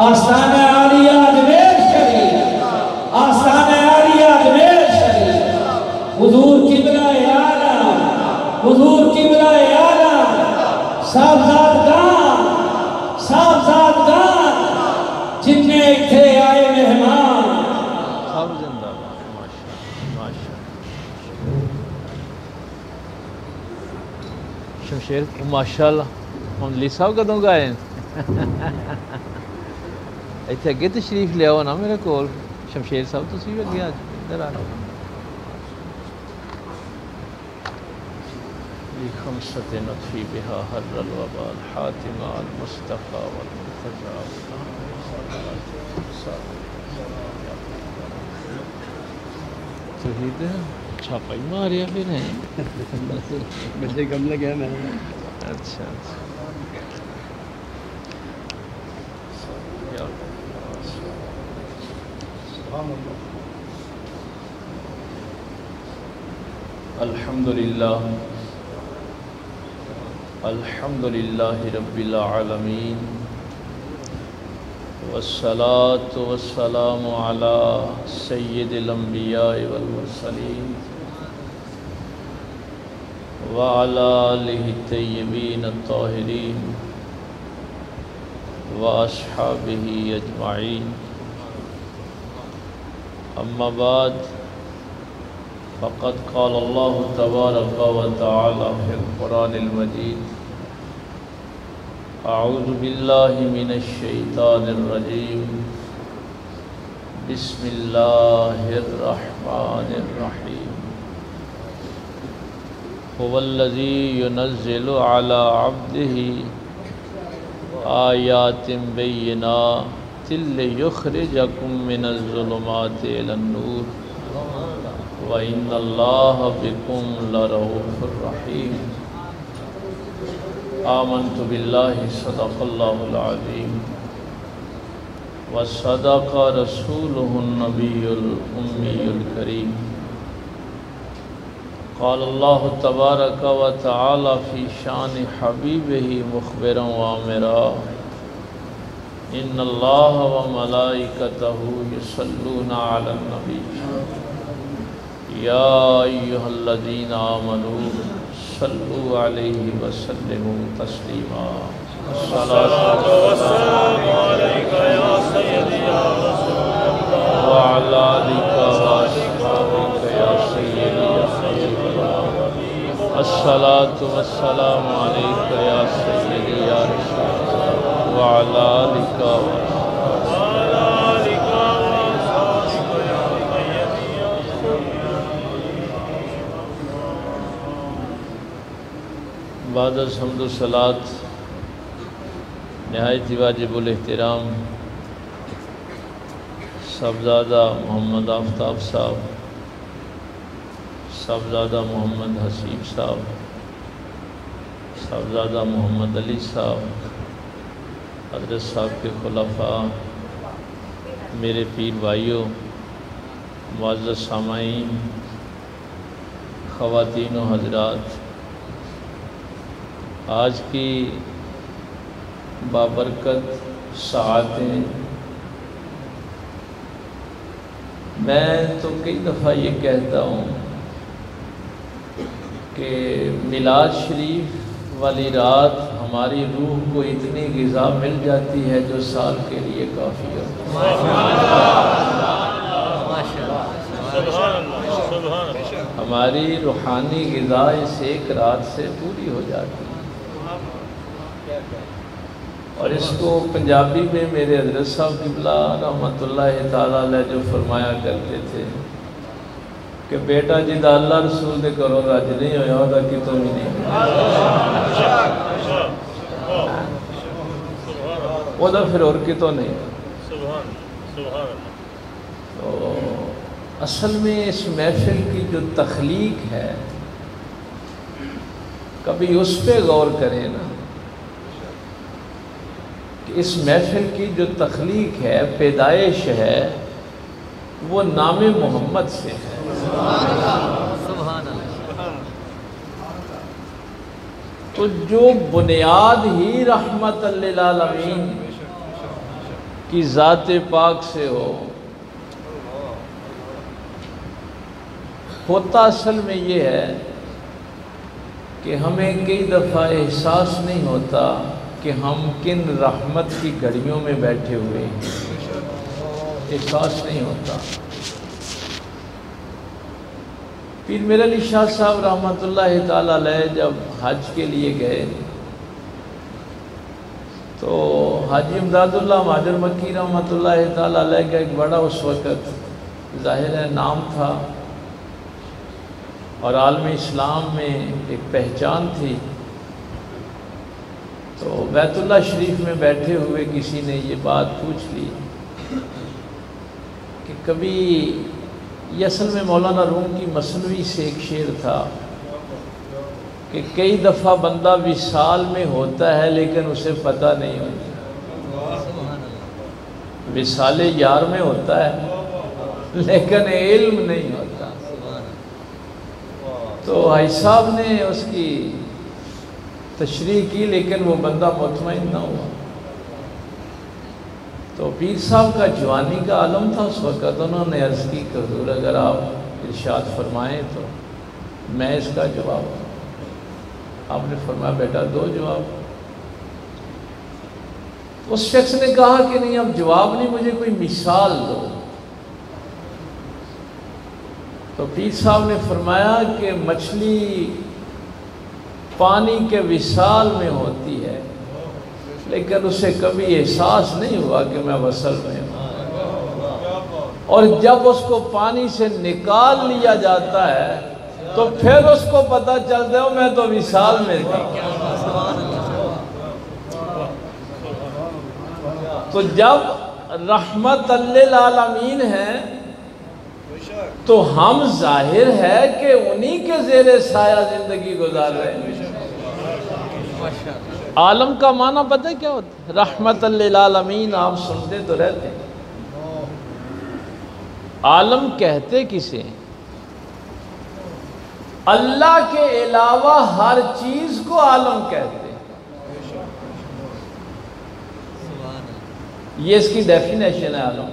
آستانہ عالیہ اجمیر شریف، آستانہ عالیہ اجمیر شریف، حضور قبلہ اعلیٰ، حضور قبلہ اعلیٰ، صاحبزادگان، صاحبزادگان جتنے اتھے آئے مہمان سب زندہ باد، ماشاءاللہ شمشیر ماشاءاللہ محمد صاحب کدوں گائے ایتھے اگے تشریف لے آؤ نا میرے کول شمشیر صاحب تسی بھی اگے آ جاؤ ادھر آ جاؤ خمسة نطفی بها حر الوبال حاتمہ المصطفیٰ والمرتضیٰ توحید چھاپا ہی ماریا پھر ہیں بچے کم لگے ہیں میں اچھا الحمدللہ الحمدللہ رب العالمین والصلاة والسلام علی سید الانبیاء والمرسلین وعلی آلہ الطیبین الطاہرین واصحابہ اجمعین اما بعد فقد قال اللہ تبارک و تعالی فی القرآن المجید اعوذ باللہ من الشیطان الرجیم بسم اللہ الرحمن الرحیم هو الذی ينزل على عبده آیات بینات لیخرجکم من الظلمات إلی النور وَإِنَّ اللَّهَ بِكُمْ لَرَؤُوفٌ رَحِيمٌ آمنت باللہ صدق اللہ العظیم وصدق رسولہ النبی الأمی الکریم قال اللہ تبارک و تعالی فی شان حبیبہ مخبرا وآمرا ان اللہ وملائکتہ یصلون علی النبی یا ایہا الذین آمنوا صلوا علیہ وسلموا تسلیما الصلاة والسلام علیک یا سیدی یا رسول اللہ وعلی آلک واصحابک یا سیدی یا حبیب اللہ الصلاة والسلام علیک یا سیدی یا رسول اللہ وعلی آلک واصحابک بعد از حمد و صلاة نہایت واجب الاحترام صاحبزادہ محمد آفتاب صاحب، صاحبزادہ محمد حسیب صاحب، صاحبزادہ محمد علی صاحب، حضرت صاحب کے خلفاء، میرے پیر بھائیوں، معزز سامعین، خواتین و حضرات، آج کی بابرکت ساعتیں میں تو کئی دفعہ یہ کہتا ہوں کہ میلاد شریف والی رات ہماری روح کو اتنی غذا مل جاتی ہے جو سال کے لیے کافی ہے۔ ہماری روحانی غذا اس ایک رات سے پوری ہو جاتی ہے، اور اس کو پنجابی میں میرے حضرت صاحب قبلہ رحمۃ اللہ تعالیٰ علیہ جو فرمایا کرتے تھے کہ بیٹا جدا اللہ رسول دے کرو راج نہیں ہویا ہوتا کتوں بھی نہیں وہ دا پھر اور کتوں نہیں۔ تو اصل میں اس محفل کی جو تخلیق ہے کبھی اس پہ غور کریں نا کہ اس محفل کی جو تخلیق ہے، پیدائش ہے، وہ نام محمد سے ہے۔ سبحان اللہ۔ تو جو بنیاد ہی رحمت للعالمین کی ذات پاک سے ہو۔ ہوتا اصل میں یہ ہے کہ ہمیں کئی دفعہ احساس نہیں ہوتا کہ ہم کن رحمت کی گھڑیوں میں بیٹھے ہوئے ہیں، احساس نہیں ہوتا۔ پیر میر علی شاہ صاحب رحمۃ اللہ تعالی علیہ جب حج کے لیے گئے تو حاجی امداد اللہ مہاجر مکی رحمۃ اللہ تعالی علیہ کا ایک بڑا اس وقت ظاہر ہے نام تھا اور عالم اسلام میں ایک پہچان تھی۔ تو بیت اللہ شریف میں بیٹھے ہوئے کسی نے یہ بات پوچھ لی کہ کبھی، یہ اصل میں مولانا روم کی مثنوی سے ایک شعر تھا کہ کئی دفعہ بندہ وصال میں ہوتا ہے لیکن اسے پتہ نہیں ہوتا، وصال یار میں ہوتا ہے لیکن علم نہیں ہوتا۔ تو حاج صاحب نے اس کی تشریح کی لیکن وہ بندہ مطمئن نہ ہوا۔ تو پیر صاحب کا جوانی کا عالم تھا اس وقت، انہوں نے عرض کی کہ حضور اگر آپ ارشاد فرمائیں تو میں اس کا جواب دوں۔ آپ نے فرمایا بیٹا دو جواب۔ اس شخص نے کہا کہ نہیں اب جواب نہیں، مجھے کوئی مثال دو۔ تو پیر صاحب نے فرمایا کہ مچھلی پانی کے وصال میں ہوتی ہے لیکن اسے کبھی احساس نہیں ہوا کہ میں وصل میں ہوں، اور جب اس کو پانی سے نکال لیا جاتا ہے تو پھر اس کو پتہ چلتا ہے میں تو وصال میں تھا۔ تو جب رحمت للعالمین ہے تو ہم ظاہر ہے کہ انہی کے زیر سایہ زندگی گزار رہے ہیں۔ عالم کا معنی پتہ کیا ہوتا ہے؟ رحمت للعالمین آپ سنتے تو رہتے ہیں۔ عالم کہتے کسے؟ اللہ کے علاوہ ہر چیز کو عالم کہتے ہیں۔ یہ اس کی ڈیفینیشن ہے عالم۔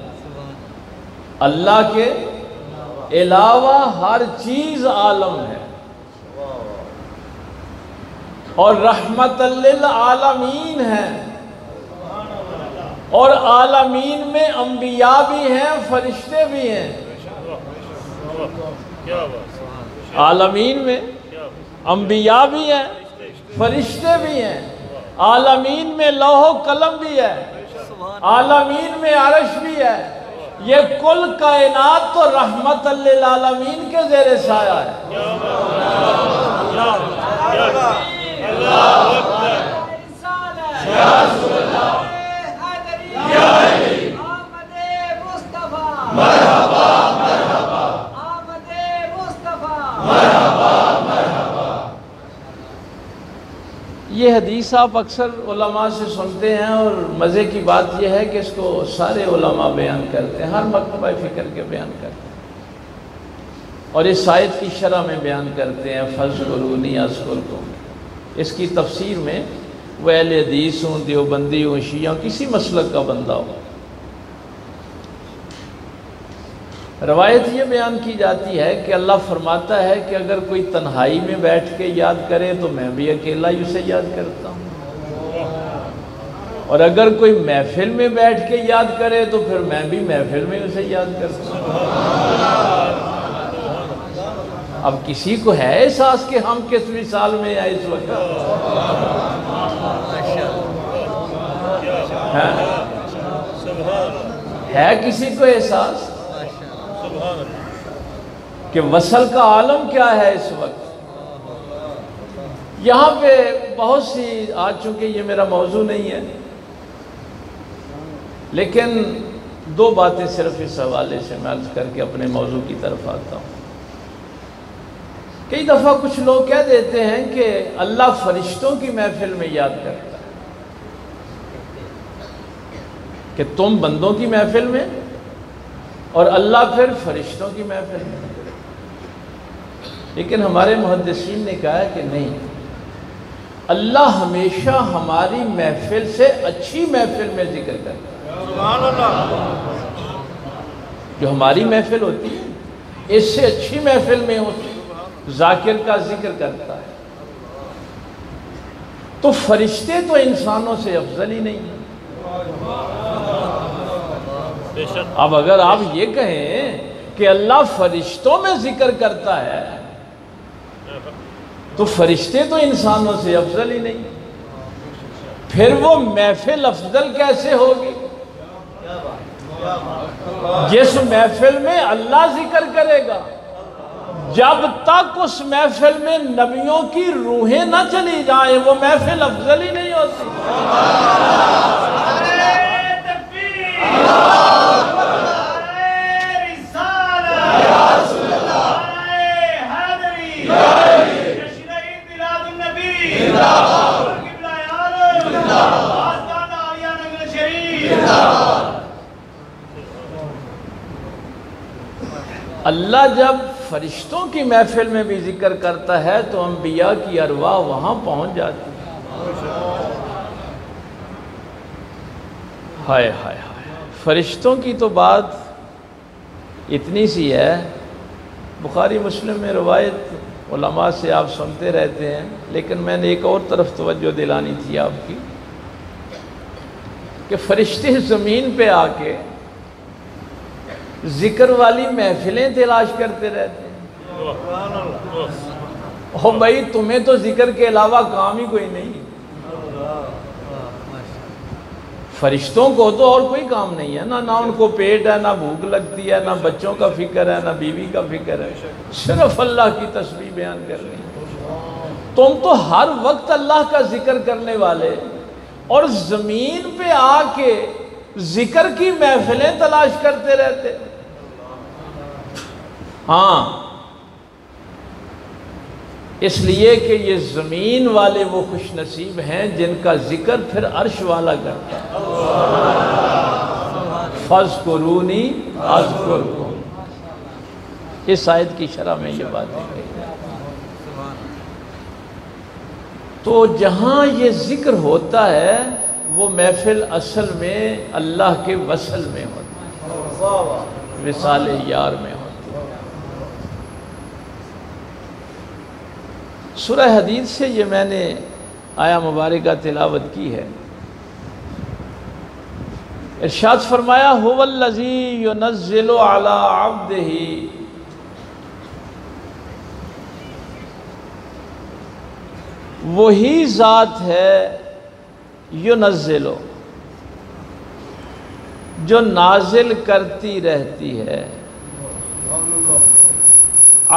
اللہ کے علاوہ ہر چیز عالم ہے، اور رحمت للعالمین ہے، اور عالمین میں انبیاء بھی ہیں فرشتے بھی ہیں۔ عالمین میں انبیاء بھی ہیں فرشتے بھی ہیں، عالمین میں لوح و قلم بھی ہے، عالمین میں عرش بھی ہے۔ یہ کل کائنات تو رحمت للعالمین کے زیر سایہ ہے۔ یہ حدیث آپ اکثر علماء سے سنتے ہیں اور مزے کی بات یہ ہے کہ اس کو سارے علماء بیان کرتے ہیں، ہر مکتبہ فکر کے بیان کرتے ہیں، اور اس آیت کی شرح میں بیان کرتے ہیں فَاذْكُرُونِي أَذْكُرْكُمْ۔ اس کی تفسیر میں وہ اہل حدیث ہوں، دیوبندی ہوں، شیعہ ہوں، کسی مسلک کا بندہ ہو، روایت یہ بیان کی جاتی ہے کہ اللہ فرماتا ہے کہ اگر کوئی تنہائی میں بیٹھ کے یاد کرے تو میں بھی اکیلا ہی اسے یاد کرتا ہوں، اور اگر کوئی محفل میں بیٹھ کے یاد کرے تو پھر میں بھی محفل میں اسے یاد کرتا ہوں۔ اب کسی کو ہے احساس کہ ہم کس مثال میں ہیں اس وقت؟ ہے کسی کو احساس کہ وصل کا عالم کیا ہے اس وقت؟ یہاں پہ بہت سی، آج چونکہ یہ میرا موضوع نہیں ہے لیکن دو باتیں صرف اس حوالے سے میں عرض کر کے اپنے موضوع کی طرف آتا ہوں۔ کئی دفعہ کچھ لوگ کہہ دیتے ہیں کہ اللہ فرشتوں کی محفل میں یاد کرتا ہے، کہ تم بندوں کی محفل میں اور اللہ پھر فرشتوں کی محفل میں۔ لیکن ہمارے محدثین نے کہا کہ نہیں، اللہ ہمیشہ ہماری محفل سے اچھی محفل میں ذکر کرتا ہے۔ جو ہماری محفل ہوتی ہے اس سے اچھی محفل میں ذاکر کا ذکر کرتا ہے تو فرشتے تو انسانوں سے افضل ہی نہیں ہیں۔ اب اگر آپ یہ کہیں کہ اللہ فرشتوں میں ذکر کرتا ہے تو فرشتے تو انسانوں سے افضل ہی نہیں، پھر وہ محفل افضل کیسے ہوگی؟ جس محفل میں اللہ ذکر کرے گا، جب تک اس محفل میں نبیوں کی روحیں نہ چلی جائیں وہ محفل افضل ہی نہیں ہوتی۔ اللہ جب فرشتوں کی محفل میں بھی ذکر کرتا ہے تو انبیاء کی ارواح وہاں پہنچ جاتی ہے۔ ہائے ہائے ہائے، فرشتوں کی تو بات اتنی سی ہے، بخاری مسلم میں روایت علماء سے آپ سنتے رہتے ہیں، لیکن میں نے ایک اور طرف توجہ دلانی تھی آپ کی کہ فرشتے زمین پہ آ کے ذکر والی محفلیں تلاش کرتے رہتے ہیں۔ او بھائی تمہیں تو ذکر کے علاوہ کام ہی کوئی نہیں، فرشتوں کو تو اور کوئی کام نہیں ہے، نہ ان کو پیٹ ہے، نہ بھوک لگتی ہے، نہ بچوں کا فکر ہے، نہ بیوی کا فکر ہے، صرف اللہ کی تسبیح بیان کرنی۔ تم تو ہر وقت اللہ کا ذکر کرنے والے اور زمین پہ آ کے ذکر کی محفلیں تلاش کرتے رہتے۔ ہاں اس لیے کہ یہ زمین والے وہ خوش نصیب ہیں جن کا ذکر پھر عرش والا کرتا ہے۔ فَاذْكُرُونِي أَذْكُرْكُمْ، اس آیت کی شرح میں یہ بات ہے۔ تو جہاں یہ ذکر ہوتا ہے وہ محفل اصل میں اللہ کے وصل میں ہوتی ہے، وصال یار میں ہوتی ہے۔ سورہ حدید سے یہ میں نے آیا مبارکہ تلاوت کی ہے۔ ارشاد فرمایا هو الذی ينزل علی عبدہ، وہی ذات ہے ينزل جو نازل کرتی رہتی ہے،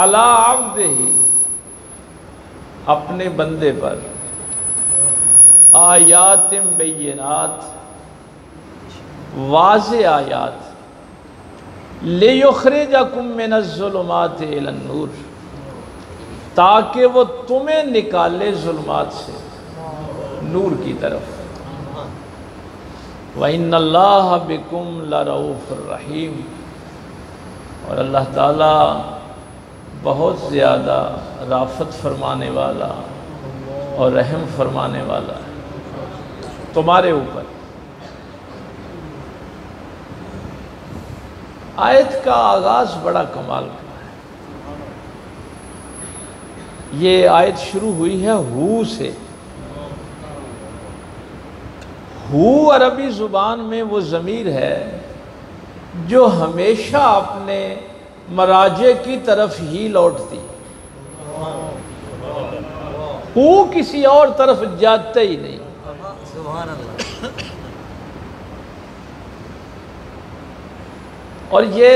علی عبدہ اپنے بندے پر، آیات بینات واضح آیات، لیخرجکم من الظلمات الی النور، تاکہ وہ تمہیں نکالے ظلمات سے نور کی طرف۔ وَإِنَّ اللَّهَ بِكُمْ لَرَؤُوفٌ رَحِيمٌ، اور اللہ تعالیٰ بہت زیادہ رافت فرمانے والا اور رحم فرمانے والا ہے تمہارے اوپر۔ آیت کا آغاز بڑا کمال کا ہے۔ یہ آیت شروع ہوئی ہے ہو سے۔ ہو عربی زبان میں وہ ضمیر ہے جو ہمیشہ اپنے مراجع کی طرف ہی لوٹتی، ہو کسی اور طرف جاتا ہی نہیں۔ سبحان اللہ۔ اور یہ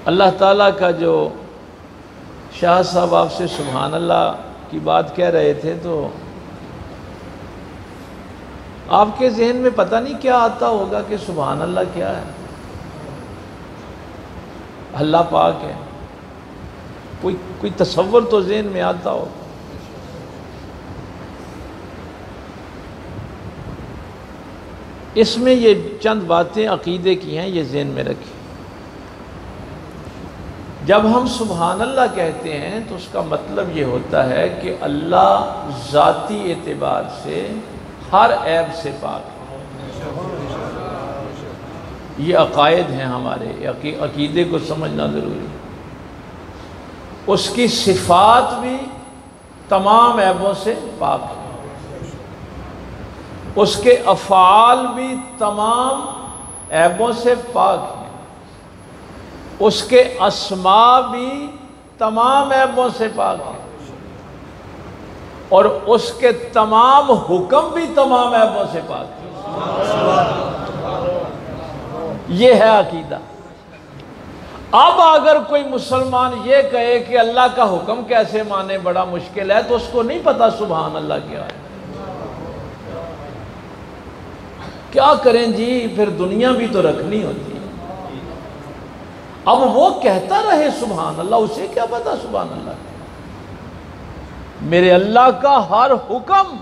اللہ تعالیٰ کا جو شاہ صاحب آپ سے سبحان اللہ کی بات کہہ رہے تھے تو آپ کے ذہن میں پتہ نہیں کیا آتا ہوگا کہ سبحان اللہ کیا ہے؟ اللہ پاک ہے، کوئی تصور تو ذہن میں آتا ہو۔ اس میں یہ چند باتیں عقیدے کی ہیں، یہ ذہن میں رکھیں۔ جب ہم سبحان اللہ کہتے ہیں تو اس کا مطلب یہ ہوتا ہے کہ اللہ ذاتی اعتبار سے ہر عیب سے پاک ہے۔ یہ عقائد ہیں ہمارے، عقیدے کو سمجھنا ضروری۔ اس کی صفات بھی تمام عیبوں سے پاک ہے، اس کے افعال بھی تمام عیبوں سے پاک ہیں، اس کے اسماء بھی تمام عیبوں سے پاک ہیں، اور اس کے تمام حکم بھی تمام عیبوں سے پاک ہیں۔ یہ ہے عقیدہ۔ اب اگر کوئی مسلمان یہ کہے کہ اللہ کا حکم کیسے مانے، بڑا مشکل ہے، تو اس کو نہیں پتا سبحان اللہ کیا ہے۔ کیا کریں جی، پھر دنیا بھی تو رکھنی ہوتی ہے۔ اب وہ کہتا رہے سبحان اللہ، اسے کیا پتا سبحان اللہ کیا؟ میرے اللہ کا ہر حکم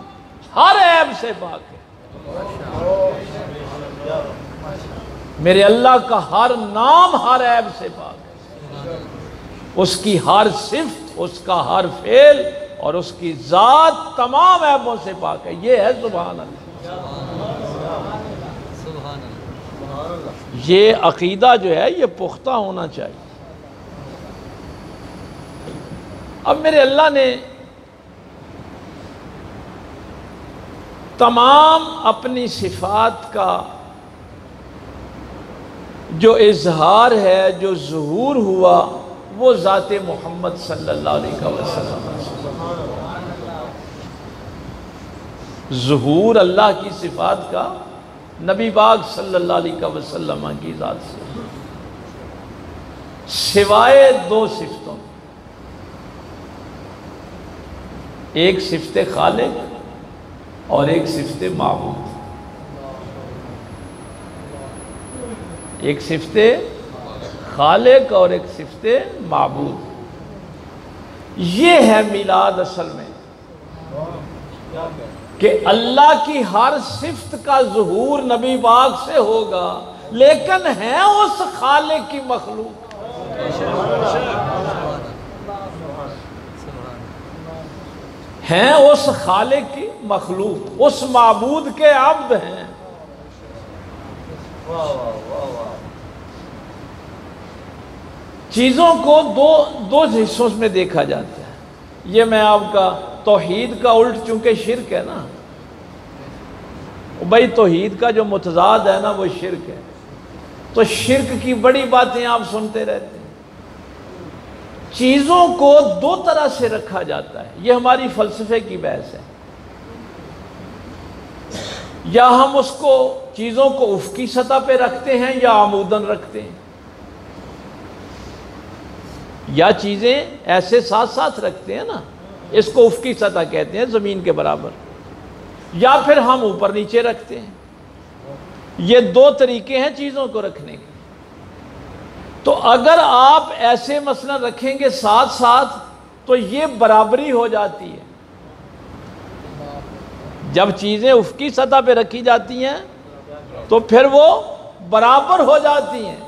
ہر عیب سے پاک ہے، میرے اللہ کا ہر نام ہر عیب سے پاک ہے، اس کی ہر صفت، اس کا ہر فعل اور اس کی ذات تمام عیبوں سے پاک ہے۔ یہ ہے سبحان اللہ۔ یہ عقیدہ جو ہے یہ پختہ ہونا چاہیے۔ اب میرے اللہ نے تمام اپنی صفات کا جو اظہار ہے، جو ظہور ہوا، وہ ذات محمد صلی اللہ علیہ وسلم۔ ظہور اللہ کی صفات کا نبی پاک صلی اللہ علیہ وسلم کی ذات سے، سوائے دو صفتوں، ایک صفت خالق اور ایک صفت معبود۔ ایک صفت خالق اور ایک صفت معبود۔ یہ ہے میلاد اصل میں، کہ اللہ کی ہر صفت کا ظہور نبی پاک سے ہوگا، لیکن ہے اس خالق کی مخلوق، ہیں اس خالق کی مخلوق، اس معبود کے عبد ہیں۔ چیزوں کو دو حصوں میں دیکھا جاتا ہے۔ یہ میں آپ کا توحید کا الٹ، چونکہ شرک ہے نا، بھائی توحید کا جو متضاد ہے نا وہ شرک ہے، تو شرک کی بڑی باتیں آپ سنتے رہتے ہیں۔ چیزوں کو دو طرح سے رکھا جاتا ہے، یہ ہماری فلسفے کی بحث ہے۔ یا ہم اس کو چیزوں کو افقی سطح پہ رکھتے ہیں یا عموداً رکھتے ہیں، یا چیزیں ایسے ساتھ ساتھ رکھتے ہیں نا، اس کو افقی سطح کہتے ہیں، زمین کے برابر، یا پھر ہم اوپر نیچے رکھتے ہیں۔ یہ دو طریقے ہیں چیزوں کو رکھنے کے۔ تو اگر آپ ایسے مثلا رکھیں گے ساتھ ساتھ تو یہ برابری ہو جاتی ہے۔ جب چیزیں افقی سطح پہ رکھی جاتی ہیں تو پھر وہ برابر ہو جاتی ہیں۔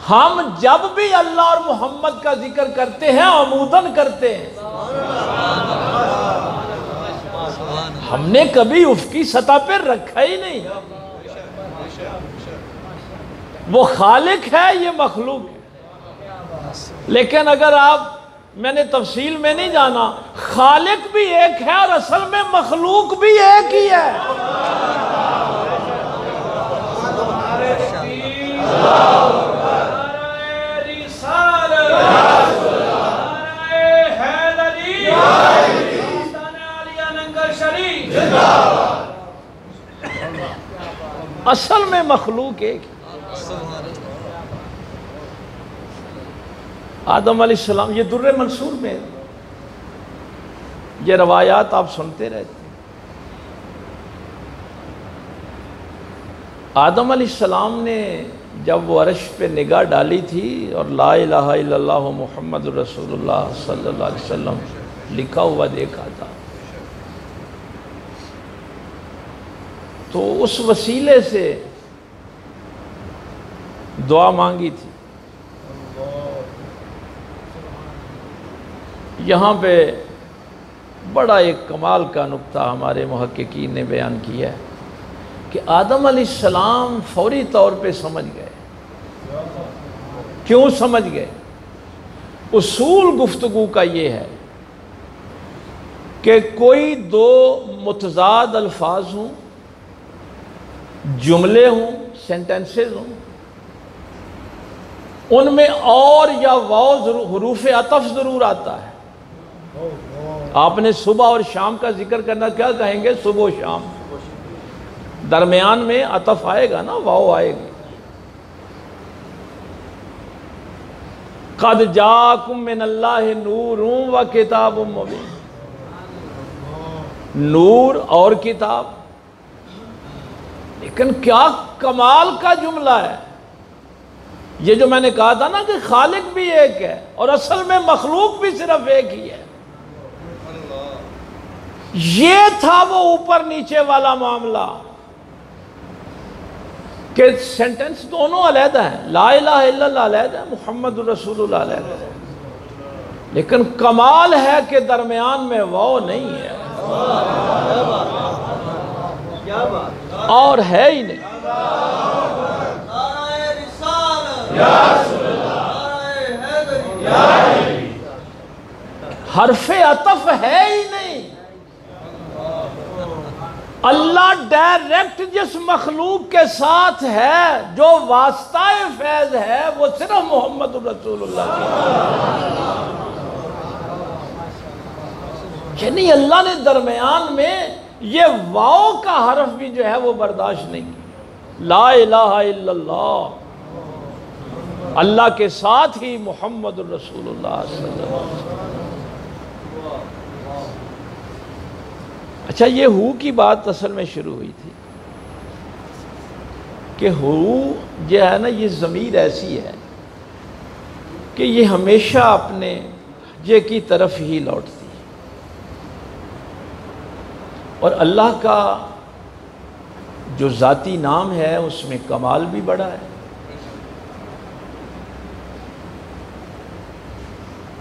ہم جب بھی اللہ اور محمد کا ذکر کرتے ہیں عموداً کرتے ہیں، ہم نے کبھی افقی سطح پہ رکھا ہی نہیں۔ وہ خالق ہے، یہ مخلوق ہے۔ لیکن اگر میں نے تفصیل میں نہیں جانا، خالق بھی ایک ہے اور اصل میں مخلوق بھی ایک ہی ہے۔ اصل میں مخلوق ایک ہے۔ آدم علیہ السلام، یہ در منصور میں یہ روایات آپ سنتے رہتے ہیں۔ آدم علیہ السلام نے جب وہ عرش پہ نگاہ ڈالی تھی اور لا الہ الا اللہ محمد رسول اللہ صلی اللہ علیہ وسلم لکھا ہوا دیکھا تھا، تو اس وسیلے سے دعا مانگی تھی یہاں پہ بڑا ایک کمال کا نقطہ ہمارے محققین نے بیان کیا ہے کہ آدم علیہ السلام فوری طور پہ سمجھ گئے. کیوں سمجھ گئے؟ اصول گفتگو کا یہ ہے کہ کوئی دو متضاد الفاظ ہوں، جملے ہوں، سینٹنسز ہوں، ان میں اور یا واو حروف عطف ضرور آتا ہے. آپ نے صبح اور شام کا ذکر کرنا، کیا کہیں گے؟ صبح و شام. درمیان میں عطف آئے گا نا، واو آئے گی. قد جاءکم من اللہ نور و کتاب مبین. نور اور کتاب. لیکن کیا کمال کا جملہ ہے یہ جو میں نے کہا تھا نا کہ خالق بھی ایک ہے اور اصل میں مخلوق بھی صرف ایک ہی ہے. یہ تھا وہ اوپر نیچے والا معاملہ کہ سینٹنس دونوں علیحدہ ہیں، لا الہ الا اللہ علیحدہ ہے، محمد رسول اللہ علیحدہ ہے، لیکن کمال ہے کہ درمیان میں واو نہیں ہے اور ہے ہی نہیں. حرف عطف ہے ہی نہیں. اللہ ڈائریکٹ جس مخلوق کے ساتھ ہے، جو واسطہ فیض ہے، وہ صرف محمد رسول اللہ کی. یعنی اللہ نے درمیان میں یہ واو کا حرف بھی جو ہے وہ برداشت نہیں کی. لا الہ الا اللہ، اللہ کے ساتھ ہی محمد رسول اللہ صلی اللہ علیہ وسلم. اچھا، یہ ہو کی بات اصل میں شروع ہوئی تھی کہ ہو جو ہے نا، یہ ضمیر ایسی ہے کہ یہ ہمیشہ اپنے یہ کی طرف ہی لوٹتی ہے. اور اللہ کا جو ذاتی نام ہے اس میں کمال بھی بڑا ہے.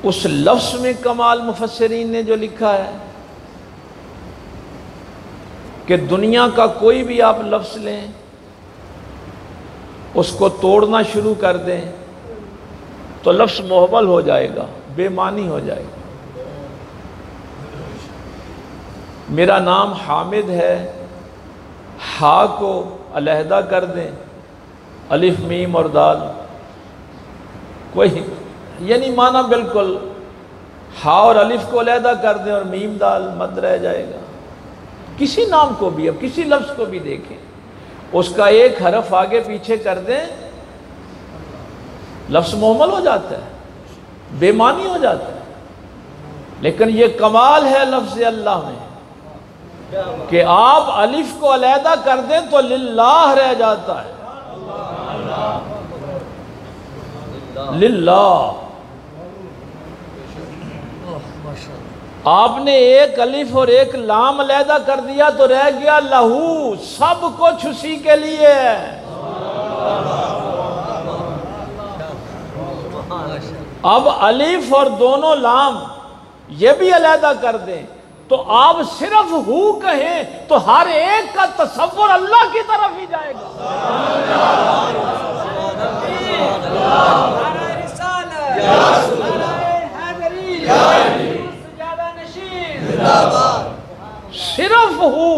اس لفظ میں کمال مفسرین نے جو لکھا ہے کہ دنیا کا کوئی بھی آپ لفظ لیں، اس کو توڑنا شروع کر دیں تو لفظ محول ہو جائے گا، بے معنی ہو جائے گا. میرا نام حامد ہے، ہا کو علیحدہ کر دیں، الف میم اور دال، کوئی یعنی معنی بالکل ہا اور الف کو علیحدہ کر دیں اور میم دال مد رہ جائے گا. کسی نام کو بھی، اب کسی لفظ کو بھی دیکھیں، اس کا ایک حرف آگے پیچھے کر دیں، لفظ محمل ہو جاتا ہے، بے معنی ہو جاتا ہے. لیکن یہ کمال ہے لفظ اللہ میں کہ آپ الف کو علیحدہ کر دیں تو للہ رہ جاتا ہے. للہ. آپ نے ایک الف اور ایک لام علیحدہ کر دیا تو رہ گیا لہو، سب کچھ اسی کے لیے ہے. اب الف اور دونوں لام یہ بھی علیحدہ کر دیں تو آپ صرف ہو کہیں تو ہر ایک کا تصور اللہ کی طرف ہی جائے گا. صرف ہو.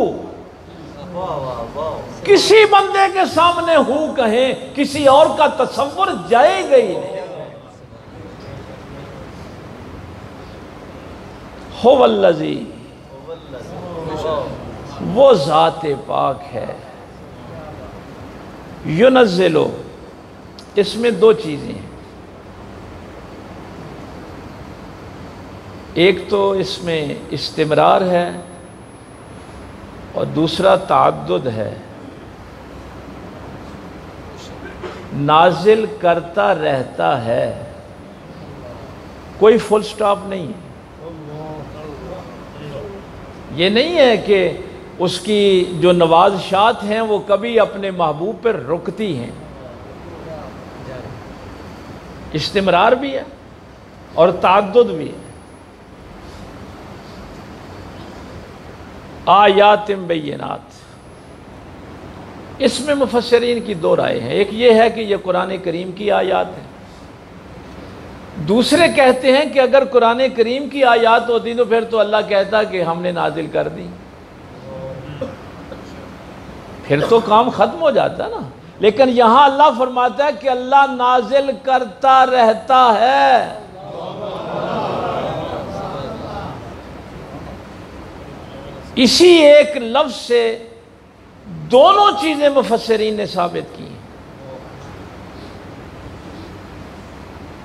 کسی بندے کے سامنے ہو کہیں، کسی اور کا تصور جائے گا ہی نہیں. هو الذی، وہ ذات پاک ہے. ینزلو، اس میں دو چیزیں ہیں. ایک تو اس میں استمرار ہے اور دوسرا تعدد ہے. نازل کرتا رہتا ہے، کوئی فل سٹاپ نہیں ہے. یہ نہیں ہے کہ اس کی جو نوازشات ہیں وہ کبھی اپنے محبوب پر رکتی ہیں. استمرار بھی ہے اور تعدد بھی ہے. آیات بینات، اس میں مفسرین کی دو رائے ہیں. ایک یہ ہے کہ یہ قرآن کریم کی آیات ہیں، دوسرے کہتے ہیں کہ اگر قرآن کریم کی آیات ہوتی تو پھر تو اللہ کہتا کہ ہم نے نازل کر دی، پھر تو کام ختم ہو جاتا نا. لیکن یہاں اللہ فرماتا ہے کہ اللہ نازل کرتا رہتا ہے. اسی ایک لفظ سے دونوں چیزیں مفسرین نے ثابت کی ہیں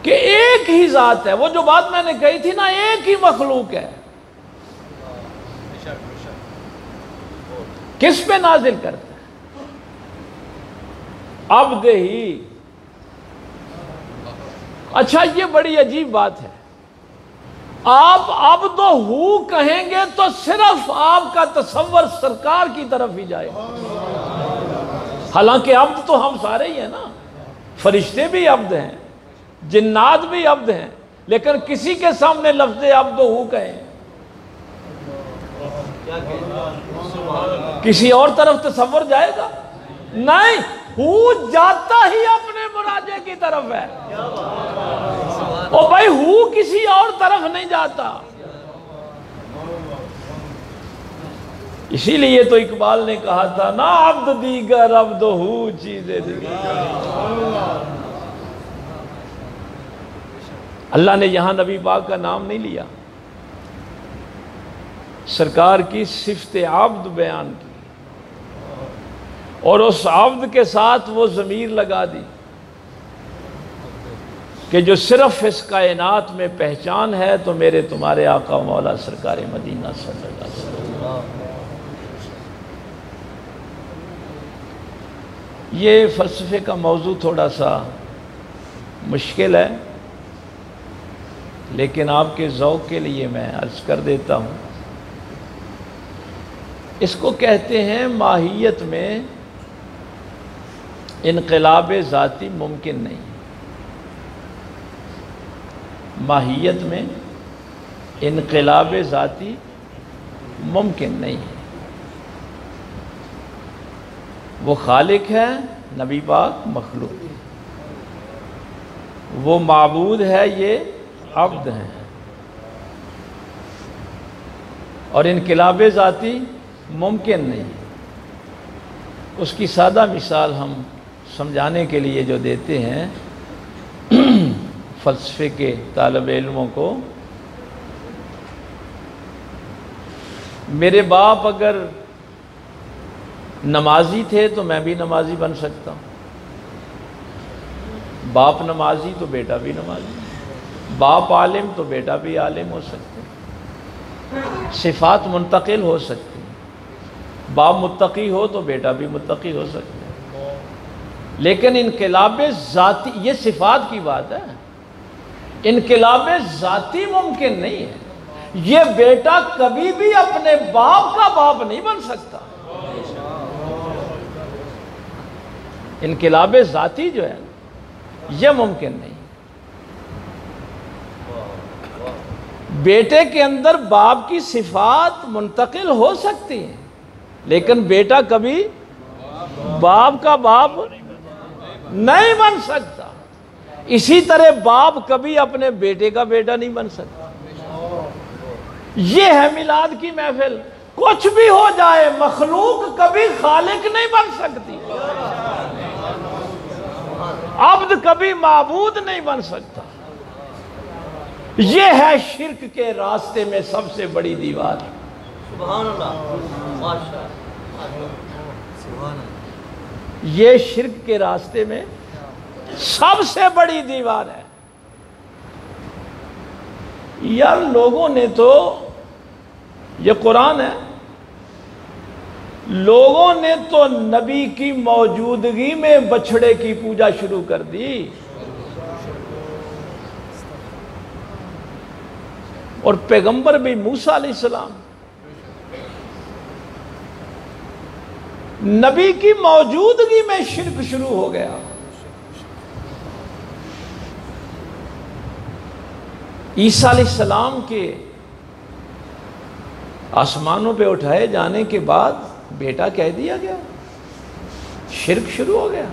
کہ ایک ہی ذات ہے. وہ جو بات میں نے کہی تھی نا، ایک ہی مخلوق ہے. کس پہ نازل کرتا ہے؟ عبد ہی. اچھا یہ بڑی عجیب بات ہے، آپ عبد ہو کہیں گے تو صرف آپ کا تصور سرکار کی طرف ہی جائے، حالانکہ عبد تو ہم سارے ہی ہیں نا. فرشتے بھی عبد ہیں، جنات بھی عبد ہیں، لیکن کسی کے سامنے لفظ عبد ہو کہیں، کسی اور طرف تصور جائے گا؟ نہیں، ہو جاتا ہی اپنے مراجع کی طرف ہے. او بھائی ہو کسی اور طرف نہیں جاتا. اسی لیے تو اقبال نے کہا تھا نا، عبد دیگر عبد ہو چیزیں دیگر. اللہ نے یہاں نبی پاک کا نام نہیں لیا، سرکار کی صفت عبد بیان کی، اور اس عبد کے ساتھ وہ ضمیر لگا دی کہ جو صرف اس کائنات میں پہچان ہے تو میرے تمہارے آقا و مولا سرکار مدینہ صلی اللہ علیہ وسلم. یہ فلسفے کا موضوع تھوڑا سا مشکل ہے، لیکن آپ کے ذوق کے لیے میں عرض کر دیتا ہوں. اس کو کہتے ہیں ماہیت میں انقلاب ذاتی ممکن نہیں. ماہیت میں انقلاب ذاتی ممکن نہیں ہے. وہ خالق ہے، نبی پاک مخلوق ہے. وہ معبود ہے، یہ عبد ہیں. اور انقلاب ذاتی ممکن نہیں. اس کی سادہ مثال ہم سمجھانے کے لیے جو دیتے ہیں فلسفے کے طالب علموں کو، میرے باپ اگر نمازی تھے تو میں بھی نمازی بن سکتا ہوں. باپ نمازی تو بیٹا بھی نمازی، باپ عالم تو بیٹا بھی عالم ہو سکتے. صفات منتقل ہو سکتی، باپ متقی ہو تو بیٹا بھی متقی ہو سکتا ہے. لیکن انقلاب ذاتی، یہ صفات کی بات ہے، انقلاب ذاتی ممکن نہیں ہے. یہ بیٹا کبھی بھی اپنے باپ کا باپ نہیں بن سکتا. انقلاب ذاتی جو ہے یہ ممکن نہیں. بیٹے کے اندر باپ کی صفات منتقل ہو سکتی ہیں، لیکن بیٹا کبھی باپ کا باپ نہیں بن سکتا. اسی طرح باپ کبھی اپنے بیٹے کا بیٹا نہیں بن سکتا. یہ ہے میلاد کی محفل. کچھ بھی ہو جائے، مخلوق کبھی خالق نہیں بن سکتی، عبد کبھی معبود نہیں بن سکتا. یہ ہے شرک کے راستے میں سب سے بڑی دیوار. سبحان اللہ، ماشاءاللہ، سبحان اللہ. یہ شرک کے راستے میں سب سے بڑی دیوار ہے. یار لوگوں نے تو، یہ قرآن ہے، لوگوں نے تو نبی کی موجودگی میں بچھڑے کی پوجا شروع کر دی. اور پیغمبر بھی موسیٰ علیہ السلام نبی کی موجودگی میں شرک شروع ہو گیا. عیسیٰ علیہ السلام کے آسمانوں پہ اٹھائے جانے کے بعد بیٹا کہہ دیا گیا، شرک شروع ہو گیا۔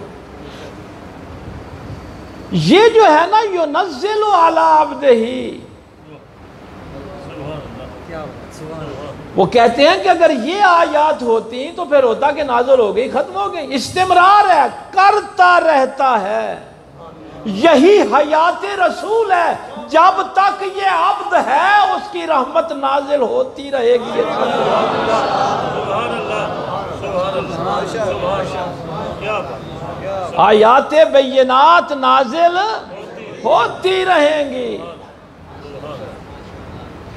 یہ جو ہے نا يُنَزِّلُ عَلَىٰ عَبْدِهِ، وہ کہتے ہیں کہ اگر یہ آیات ہوتی تو پھر ہوتا کہ نازل ہو گئی، ختم ہو گئی۔ استمرار ہے، کرتا رہتا ہے، یہی حیات رسول ہے، جب تک یہ عبد ہے اس کی رحمت نازل ہوتی رہے گی۔ آیات بینات نازل ہوتی رہیں گی۔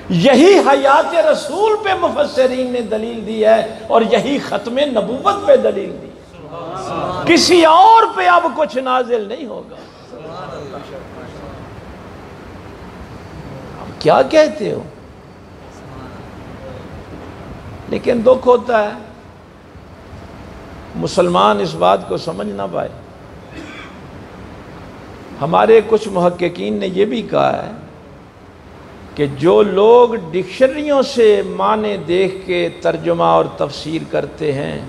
یہی حیات رسول پہ مفسرین نے دلیل دی ہے، اور یہی ختم نبوت پہ دلیل دی ہے۔ کسی اور پہ اب کچھ نازل نہیں ہوگا۔ اب کیا کہتے ہو؟ لیکن دکھ ہوتا ہے مسلمان اس بات کو سمجھ نہ پائے۔ ہمارے کچھ محققین نے یہ بھی کہا ہے کہ جو لوگ ڈکشنریوں سے معنی دیکھ کے ترجمہ اور تفسیر کرتے ہیں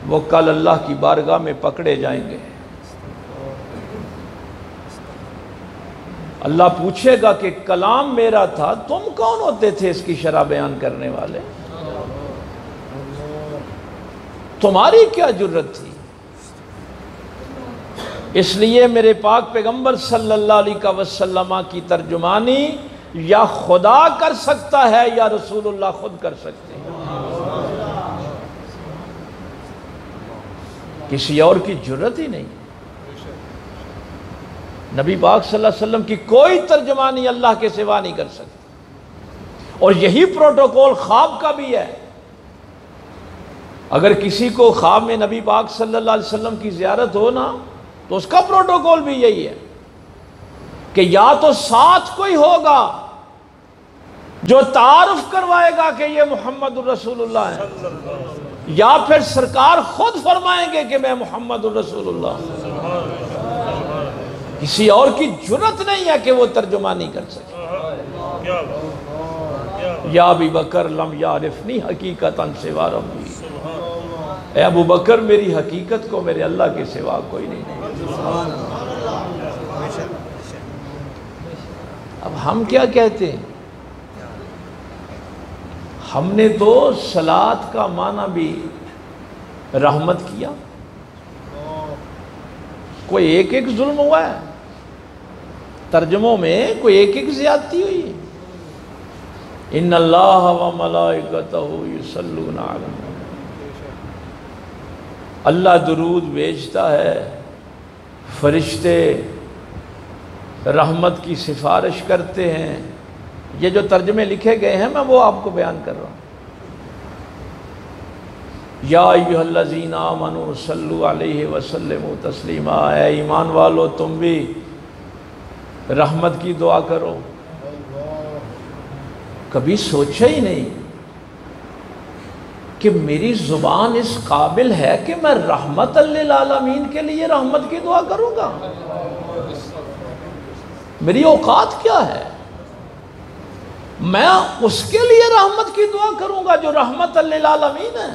وہ کل اللہ کی بارگاہ میں پکڑے جائیں گے۔ اللہ پوچھے گا کہ کلام میرا تھا، تم کون ہوتے تھے اس کی شرح بیان کرنے والے؟ تمہاری کیا جرت تھی؟ اس لیے میرے پاک پیغمبر صلی اللہ علیہ وسلم کی ترجمانی یا خدا کر سکتا ہے یا رسول اللہ خود کر سکتے ہیں، کسی اور کی جرت ہی نہیں۔ نبی پاک صلی اللہ علیہ وسلم کی کوئی ترجمانی اللہ کے سوا نہیں کر سکتی، اور یہی پروٹوکول خواب کا بھی ہے۔ اگر کسی کو خواب میں نبی پاک صلی اللہ علیہ وسلم کی زیارت ہو نا تو اس کا پروٹوکول بھی یہی ہے کہ یا تو ساتھ کوئی ہوگا جو تعارف کروائے گا کہ یہ محمد الرسول اللہ ہے، یا پھر سرکار خود فرمائیں گے کہ میں محمد الرسول اللہ ہوں۔ کسی اور کی جرت نہیں ہے کہ وہ ترجمانی کر سکے۔ یا ابی بکر لم یعرفنی حقیقتاً سوا ربی، اے ابو بکر میری حقیقت کو میرے اللہ کے سوا کوئی نہیں۔ اب ہم کیا کہتے ہیں؟ ہم نے تو صلاۃ کا معنی بھی رحمت کیا۔ کوئی ایک ایک ظلم ہوا ہے، ترجموں میں کوئی ایک ایک زیادتی ہوئی ہے۔ ان اللہ و ملائکتہ یصلون علی النبی، اللہ درود بھیجتا ہے، فرشتے رحمت کی سفارش کرتے ہیں۔ یہ جو ترجمے لکھے گئے ہیں میں وہ آپ کو بیان کر رہا ہوں۔ یا ایھا الذین آمنوا صلوا علیہ وسلموا تسلیما، اے ایمان والو تم بھی رحمت کی دعا کرو۔ کبھی سوچا ہی نہیں کہ میری زبان اس قابل ہے کہ میں رحمت للعالمین کے لیے رحمت کی دعا کروں گا؟ میری اوقات کیا ہے؟ میں اس کے لیے رحمت کی دعا کروں گا جو رحمت للعالمین ہے۔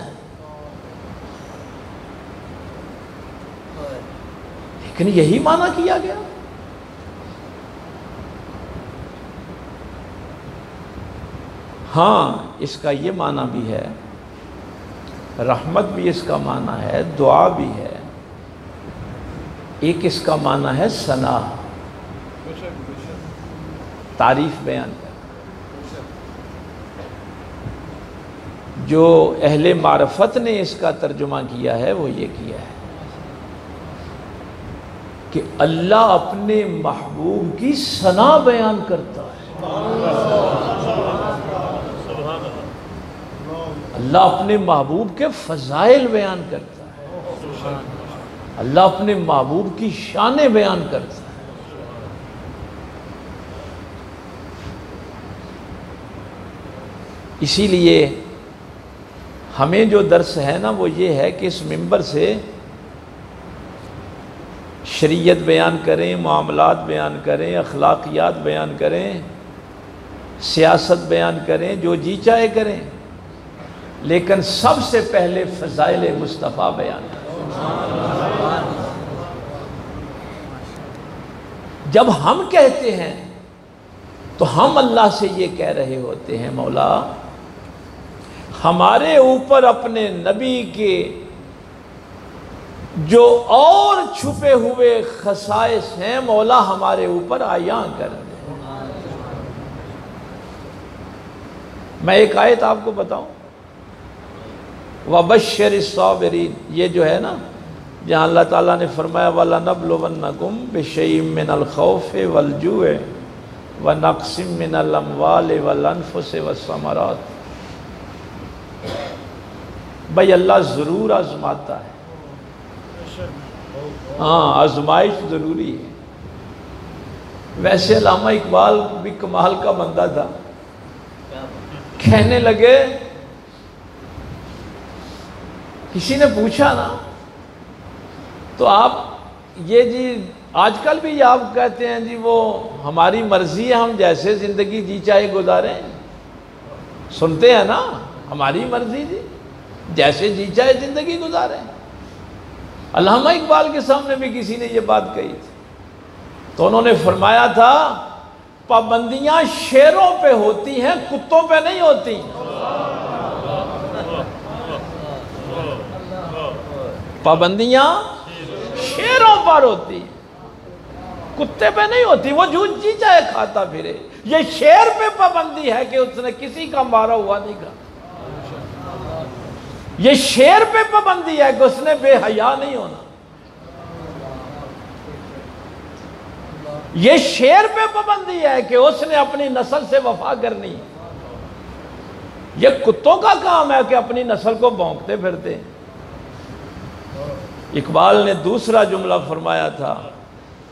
لیکن یہی معنی کیا گیا۔ ہاں اس کا یہ معنی بھی ہے، رحمت بھی اس کا معنی ہے، دعا بھی ہے۔ ایک اس کا معنی ہے ثنا، تعریف بیان کر۔ جو اہل معرفت نے اس کا ترجمہ کیا ہے وہ یہ کیا ہے کہ اللہ اپنے محبوب کی ثنا بیان کرتا ہے۔ اللہ اپنے محبوب کے فضائل بیان کرتا ہے، اللہ اپنے محبوب کی شانیں بیان کرتا ہے۔ اسی لیے ہمیں جو درس ہے نا وہ یہ ہے کہ اس منبر سے شریعت بیان کریں، معاملات بیان کریں، اخلاقیات بیان کریں، سیاست بیان کریں، جو جی چاہے کریں، لیکن سب سے پہلے فضائل مصطفیٰ بیان کریں۔ جب ہم کہتے ہیں تو ہم اللہ سے یہ کہہ رہے ہوتے ہیں مولا ہمارے اوپر اپنے نبی کے جو اور چھپے ہوئے خصائص ہیں مولا ہمارے اوپر عیاں کر دیں۔ میں ایک آیت آپ کو بتاؤں، وَبَشِّرِ الصَّابِرِينَ، یہ جو ہے نا جہاں اللہ تعالیٰ نے فرمایا وَلَنَبْلُوَنَّكُمْ بِشَيْءٍ مِّنَ الْخَوْفِ وَالْجُوعِ وَنَقْصٍ مِّنَ الْأَمْوَالِ وَالْأَنفُسِ وَالثَّمَرَاتِ، بھائی اللہ ضرور آزماتا ہے، ہاں آزمائش ضروری ہے۔ ویسے علامہ اقبال بھی کمال کا بندہ تھا، کہنے لگے کسی نے پوچھا نا تو آپ یہ جی آج کل بھی یہ آپ کہتے ہیں جی وہ ہماری مرضی ہے ہم جیسے زندگی جی چاہے گزاریں، سنتے ہیں نا ہماری مرضی جی جیسے جی چاہے زندگی گزاریں۔ علامہ اقبال کے سامنے بھی کسی نے یہ بات کہی تھی تو انہوں نے فرمایا تھا پابندیاں شیروں پہ ہوتی ہیں کتوں پہ نہیں ہوتی۔ پابندیاں شیروں پر ہوتی ہیں کتے پہ نہیں ہوتی، وہ جو جی چاہے کھاتا پھرے۔ یہ شیر پہ پابندی ہے کہ اس نے کسی کا مارا ہوا نہیں کھا، یہ شیر پہ پابندی ہے کہ اس نے بے حیا نہیں ہونا، یہ شیر پہ پابندی ہے کہ اس نے اپنی نسل سے وفا کرنی۔ یہ کتوں کا کام ہے کہ اپنی نسل کو بھونکتے پھرتے۔ اقبال نے دوسرا جملہ فرمایا تھا،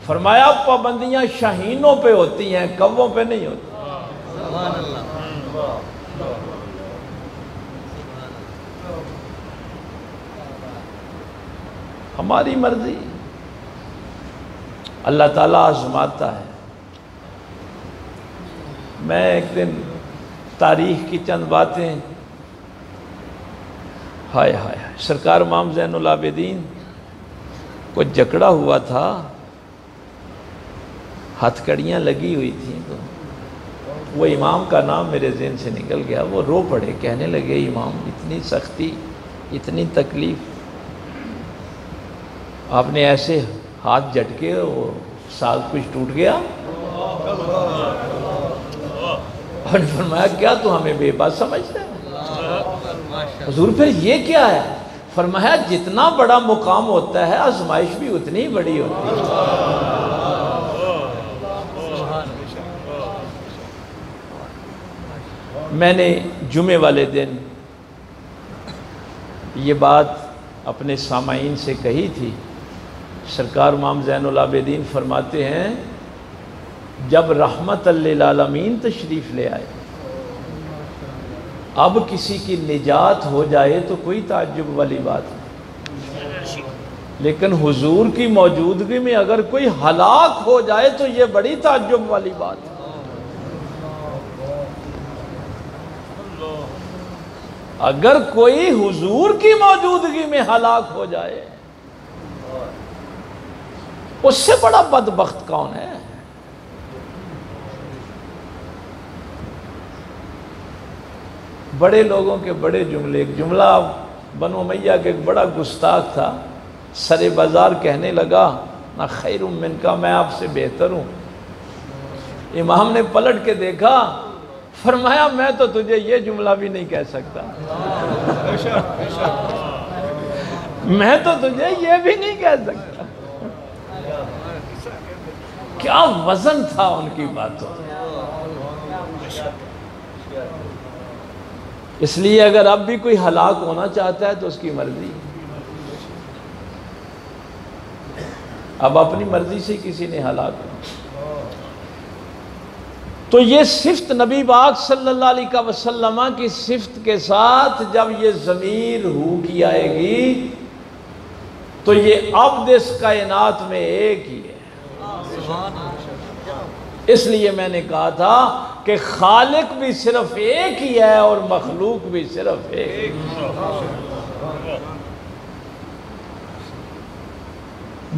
فرمایا پابندیاں شاہینوں پہ ہوتی ہیں کووں پہ نہیں ہوتی۔ سبحان اللہ۔ ہماری مرضی، اللہ تعالیٰ آزماتا ہے۔ میں ایک دن تاریخ کی چند باتیں، ہائے ہائے سرکار امام زین العابدین کو جکڑا ہوا تھا، ہتھ کڑیاں لگی ہوئی تھیں، تو وہ امام کا نام میرے ذہن سے نکل گیا، وہ رو پڑے، کہنے لگے امام اتنی سختی اتنی تکلیف، آپ نے ایسے ہاتھ جھٹکے وہ سال کچھ ٹوٹ گیا؟ اور نے فرمایا کیا تو ہمیں بے بات سمجھتا ہے؟ حضور پھر یہ کیا ہے؟ فرمایا جتنا بڑا مقام ہوتا ہے آزمائش بھی اتنی ہی بڑی ہوتی ہے۔ میں نے جمعے والے دن یہ بات اپنے سامعین سے کہی تھی، سرکار امام زین العابدین فرماتے ہیں جب رحمت للعالمین تشریف لے آئے، اب کسی کی نجات ہو جائے تو کوئی تعجب والی بات نہیں، لیکن حضور کی موجودگی میں اگر کوئی ہلاک ہو جائے تو یہ بڑی تعجب والی بات ہے۔ اگر کوئی حضور کی موجودگی میں ہلاک ہو جائے اس سے بڑا بدبخت کون ہے؟ بڑے لوگوں کے بڑے جملے، ایک جملہ بنو امیہ کے ایک بڑا گستاخ تھا، سر بازار کہنے لگا نہ خیر من کا، میں آپ سے بہتر ہوں۔ امام نے پلٹ کے دیکھا، فرمایا میں تو تجھے یہ جملہ بھی نہیں کہہ سکتا، میں تو تجھے یہ بھی نہیں کہہ سکتا۔ کیا وزن تھا ان کی باتوں، اس لیے اگر اب بھی کوئی ہلاک ہونا چاہتا ہے تو اس کی مرضی، اب اپنی مرضی سے کسی نے ہلاک ہونا۔ تو یہ صفت نبی پاک صلی اللہ علیہ وسلم کی صفت کے ساتھ جب یہ ضمیر ہو کی آئے گی تو یہ عبد اس کائنات میں ایک ہی ہے۔ اس لیے میں نے کہا تھا کہ خالق بھی صرف ایک ہی ہے اور مخلوق بھی صرف ایک۔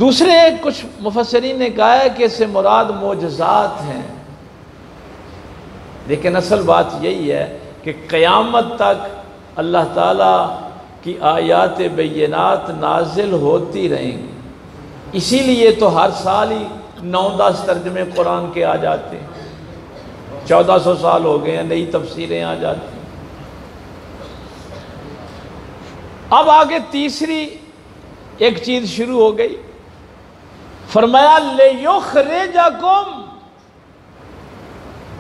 دوسرے کچھ مفسرین نے کہا ہے کہ اس سے مراد معجزات ہیں، لیکن اصل بات یہی ہے کہ قیامت تک اللہ تعالیٰ کی آیات بینات نازل ہوتی رہیں گی۔ اسی لیے تو ہر سال ہی 9-10 ترجمے قرآن کے آ جاتے ہیں، 1400 سال ہو گئے ہیں، نئی تفسیریں آ جاتی ہیں۔ اب آگے تیسری ایک چیز شروع ہو گئی، فرمایا لِيُخْرِجَكُمْ،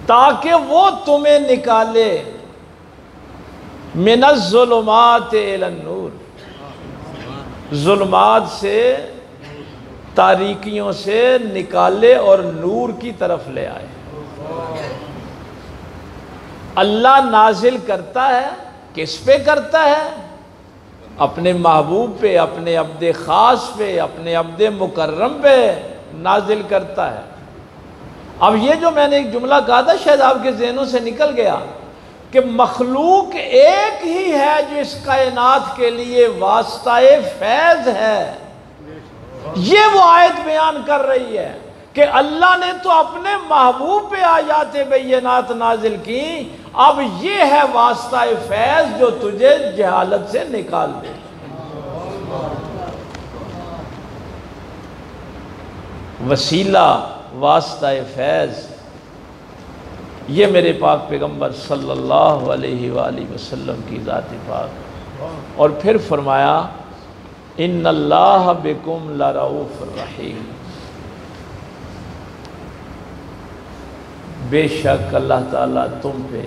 تاکہ وہ تمہیں نکالے، مِنَ الظُّلُمَاتِ إِلَى النُّورِ، ظلمات سے، تاریکیوں سے نکالے اور نور کی طرف لے آئے۔ اللہ نازل کرتا ہے، کس پہ کرتا ہے؟ اپنے محبوب پہ، اپنے عبد خاص پہ، اپنے عبد مکرم پہ نازل کرتا ہے۔ اب یہ جو میں نے ایک جملہ کہا تھا شاید آپ کے ذہنوں سے نکل گیا کہ مخلوق ایک ہی ہے جو اس کائنات کے لیے واسطہ فیض ہے، یہ وہ آیت بیان کر رہی ہے کہ اللہ نے تو اپنے محبوب پہ آیات بینات نازل کی، اب یہ ہے واسطہ فیض جو تجھے جہالت سے نکال دے۔ وسیلہ، واسطہ فیض، یہ میرے پاک پیغمبر صلی اللہ علیہ وآلہ وسلم کی ذات پاک۔ اور پھر فرمایا ان اللہ بکم لرؤوف الرحیم، بے شک اللہ تعالیٰ تم پہ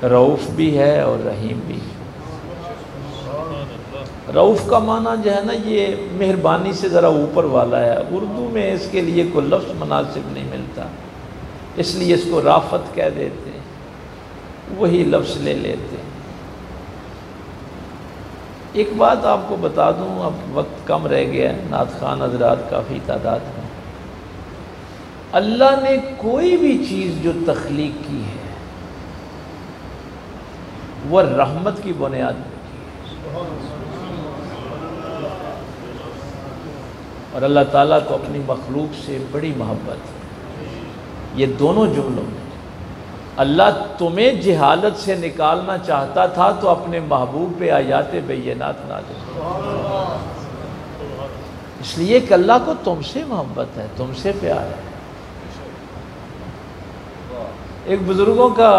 رؤوف بھی ہے اور رحیم بھی ہے۔ رؤوف کا معنی جو ہے نا یہ مہربانی سے ذرا اوپر والا ہے، اردو میں اس کے لیے کوئی لفظ مناسب نہیں ملتا، اس لیے اس کو رافت کہہ دیتے ہیں، وہی لفظ لے لیتے ہیں۔ ایک بات آپ کو بتا دوں، اب وقت کم رہ گیا ہے، نعت خوان حضرات کافی تعداد میں، اللہ نے کوئی بھی چیز جو تخلیق کی ہے وہ رحمت کی بنیاد پہ کی ہے، اور اللہ تعالیٰ کو اپنی مخلوق سے بڑی محبت ہے۔ یہ دونوں جملوں میں اللہ تمہیں جہالت سے نکالنا چاہتا تھا تو اپنے محبوب پہ آیات بینات نازل کیا، اس لیے کہ اللہ کو تم سے محبت ہے، تم سے پیار ہے۔ ایک بزرگوں کا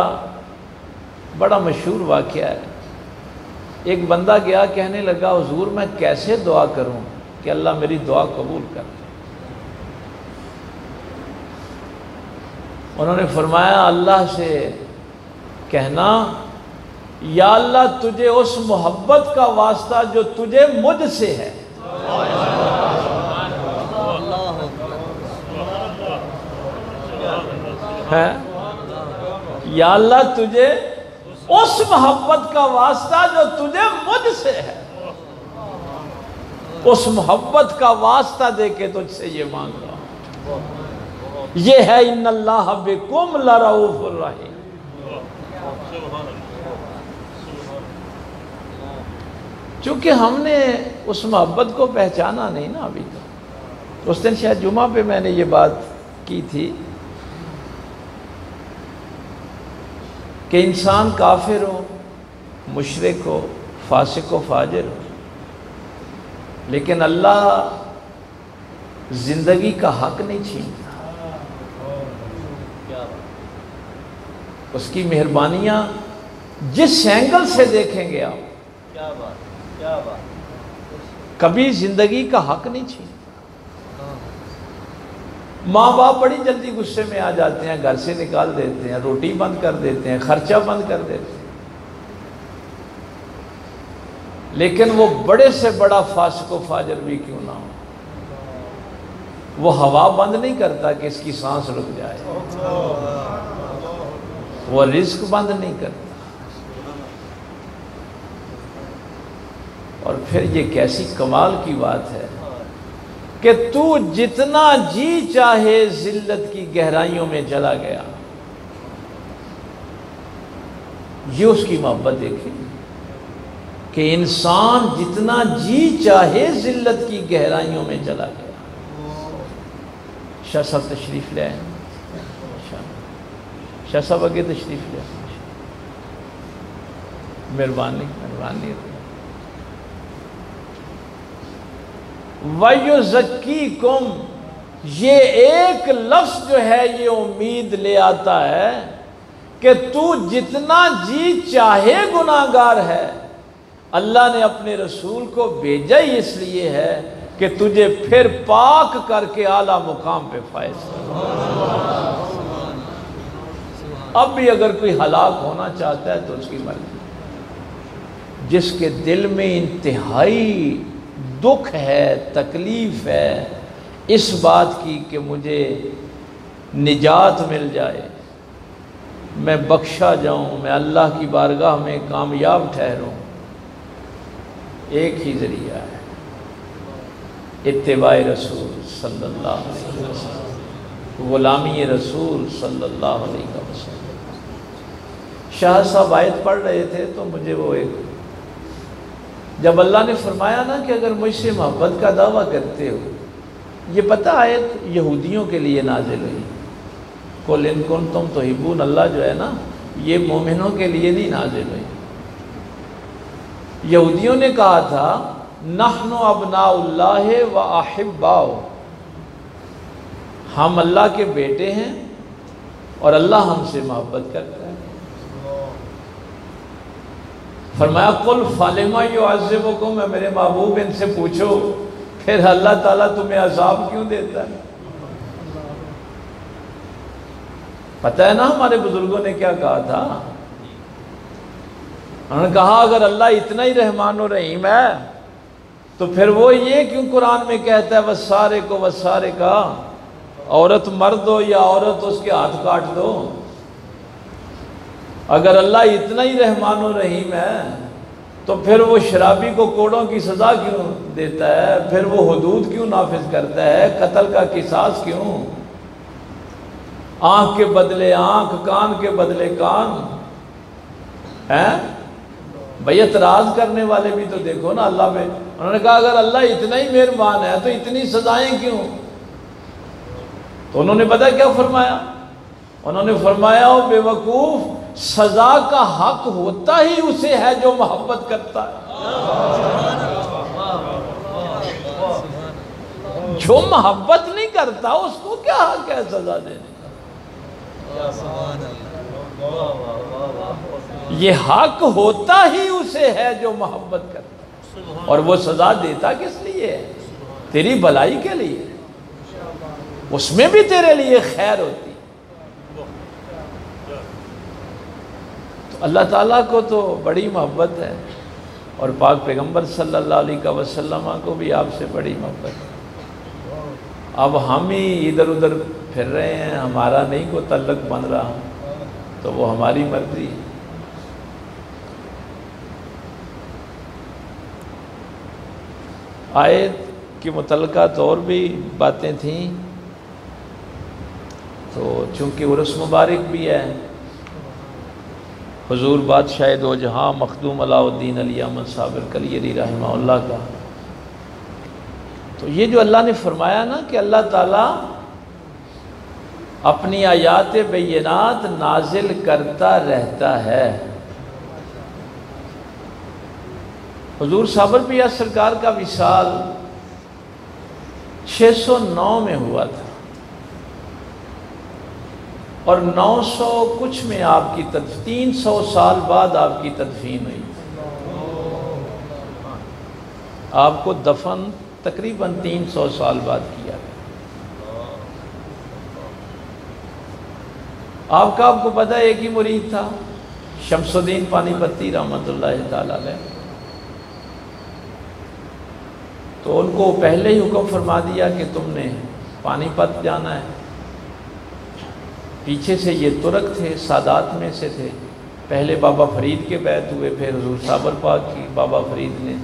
بڑا مشہور واقعہ ہے، ایک بندہ گیا کہنے لگا حضور میں کیسے دعا کروں کہ اللہ میری دعا قبول کر لے؟ انہوں نے فرمایا اللہ سے کہنا یا اللہ تجھے اس محبت کا واسطہ جو تجھے مجھ سے ہے، یا اللہ تجھے اس محبت کا واسطہ جو تجھے مجھ سے ہے، اس محبت کا واسطہ دے کے تجھ سے یہ مانگ رہا ہوں۔ یہ ہے ان اللہ بکم لرؤوف الرحیم۔ چونکہ ہم نے اس محبت کو پہچانا نہیں نا ابھی تک۔ اس دن شاید جمعہ پہ میں نے یہ بات کی تھی کہ انسان کافر ہو، مشرک ہو، فاسق و فاجر ہو، لیکن اللہ زندگی کا حق نہیں چھینتا۔ اس کی مہربانیاں جس اینگل سے دیکھیں گے آپ، کبھی زندگی کا حق نہیں چھینتا۔ ماں باپ بڑی جلدی غصے میں آ جاتے ہیں، گھر سے نکال دیتے ہیں، روٹی بند کر دیتے ہیں، خرچہ بند کر دیتے ہیں، لیکن وہ بڑے سے بڑا فاسق و فاجر بھی کیوں نہ ہو، وہ ہوا بند نہیں کرتا کہ اس کی سانس رک جائے، وہ رزق بند نہیں کرتا۔ اور پھر یہ کیسی کمال کی بات ہے کہ تو جتنا جی چاہے ذلت کی گہرائیوں میں چلا گیا. یہ اس کی محبت دیکھیں کہ انسان جتنا جی چاہے ذلت کی گہرائیوں میں چلا گیا. شاہ صاحب تشریف لے آئیں. شاہ صاحب آگے تشریف لے آئیں. مہربانی مہربانی. وَيُزَكِّيكُمْ، یہ ایک لفظ جو ہے یہ امید لے آتا ہے کہ تو جتنا جی چاہے گناہگار ہے، اللہ نے اپنے رسول کو بھیجا ہی اس لیے ہے کہ تجھے پھر پاک کر کے اعلیٰ مقام پہ فائز کرے. اب بھی اگر کوئی ہلاک ہونا چاہتا ہے تو اس کی مرضی. جس کے دل میں انتہائی دکھ ہے، تکلیف ہے اس بات کی کہ مجھے نجات مل جائے، میں بخشا جاؤں، میں اللہ کی بارگاہ میں کامیاب ٹھہروں، ایک ہی ذریعہ ہے، اتباع رسول صلی اللہ علیہ وسلم، غلامی رسول صلی اللہ علیہ وسلم. شاہ صاحب آیت پڑھ رہے تھے تو مجھے وہ ایک، جب اللہ نے فرمایا نا کہ اگر مجھ سے محبت کا دعویٰ کرتے ہو، یہ پتہ آیت یہودیوں کے لیے نازل ہوئی. قُلْ إِن كُنتُمْ تُحِبُّونَ اللہ جو ہے نا، یہ مومنوں کے لیے نہیں نازل ہوئی. یہودیوں نے کہا تھا نحن ابناء اللہ و احباؤ، ہم اللہ کے بیٹے ہیں اور اللہ ہم سے محبت کرتا ہے. فرمایا قل فلما یعذبکم، میرے محبوب ان سے پوچھو پھر اللہ تعالیٰ تمہیں عذاب کیوں دیتا ہے. پتہ ہے نا ہمارے بزرگوں نے کیا کہا تھا؟ انہوں نے کہا اگر اللہ اتنا ہی رحمان و رحیم ہے تو پھر وہ یہ کیوں قرآن میں کہتا ہے وَالسَّارِقُ وَالسَّارِقَةُ، عورت مرد ہو یا عورت اس کے ہاتھ کاٹ دو. اگر اللہ اتنا ہی رحمان و رحیم ہے تو پھر وہ شرابی کو کوڑوں کی سزا کیوں دیتا ہے؟ پھر وہ حدود کیوں نافذ کرتا ہے؟ قتل کا قصاص کیوں؟ آنکھ کے بدلے آنکھ، کان کے بدلے کان ہیں؟ بھئی اعتراض کرنے والے بھی تو دیکھو نا اللہ پہ. انہوں نے کہا اگر اللہ اتنا ہی مہربان ہے تو اتنی سزائیں کیوں؟ تو انہوں نے پتہ کیا فرمایا؟ انہوں نے فرمایا او بے وقوف، سزا کا حق ہوتا ہی اسے ہے جو محبت کرتا ہے. جو محبت نہیں کرتا اس کو کیا حق ہے سزا دینے کا؟ یہ حق ہوتا ہی اسے ہے جو محبت کرتا ہے. اور وہ سزا دیتا کس لیے ہے؟ تیری بھلائی کے لیے، اس میں بھی تیرے لیے خیر ہوتی. اللہ تعالیٰ کو تو بڑی محبت ہے اور پاک پیغمبر صلی اللہ علیہ وسلم کو بھی آپ سے بڑی محبت ہے. اب ہم ہی ادھر ادھر پھر رہے ہیں، ہمارا نہیں کوئی تعلق بن رہا تو وہ ہماری مرضی ہے. آیت کی متعلقات اور بھی باتیں تھیں تو چونکہ عرس مبارک بھی ہے، حضور بادشاہ دو جہاں مخدوم علاء الدین علی احمد صابر کلیری رحمہ اللہ کا، تو یہ جو اللہ نے فرمایا نا کہ اللہ تعالیٰ اپنی آیات بینات نازل کرتا رہتا ہے. حضور صابر پیا سرکار کا وصال 609 میں ہوا تھا اور 900 کچھ میں آپ کی 300 سال بعد آپ کی تدفین ہوئی. آپ کو دفن تقریباً 300 سال بعد کیا گیا. آپ کا آپ کو پتہ ہے ایک ہی مرید تھا، شمس الدین پانی پتی رحمۃ اللہ تعالی علیہ. تو ان کو پہلے ہی حکم فرما دیا کہ تم نے پانی پت جانا ہے. پیچھے سے یہ ترک تھے، سادات میں سے تھے. پہلے بابا فرید کے بیعت ہوئے، پھر حضور صابر پاک کی بابا فرید نے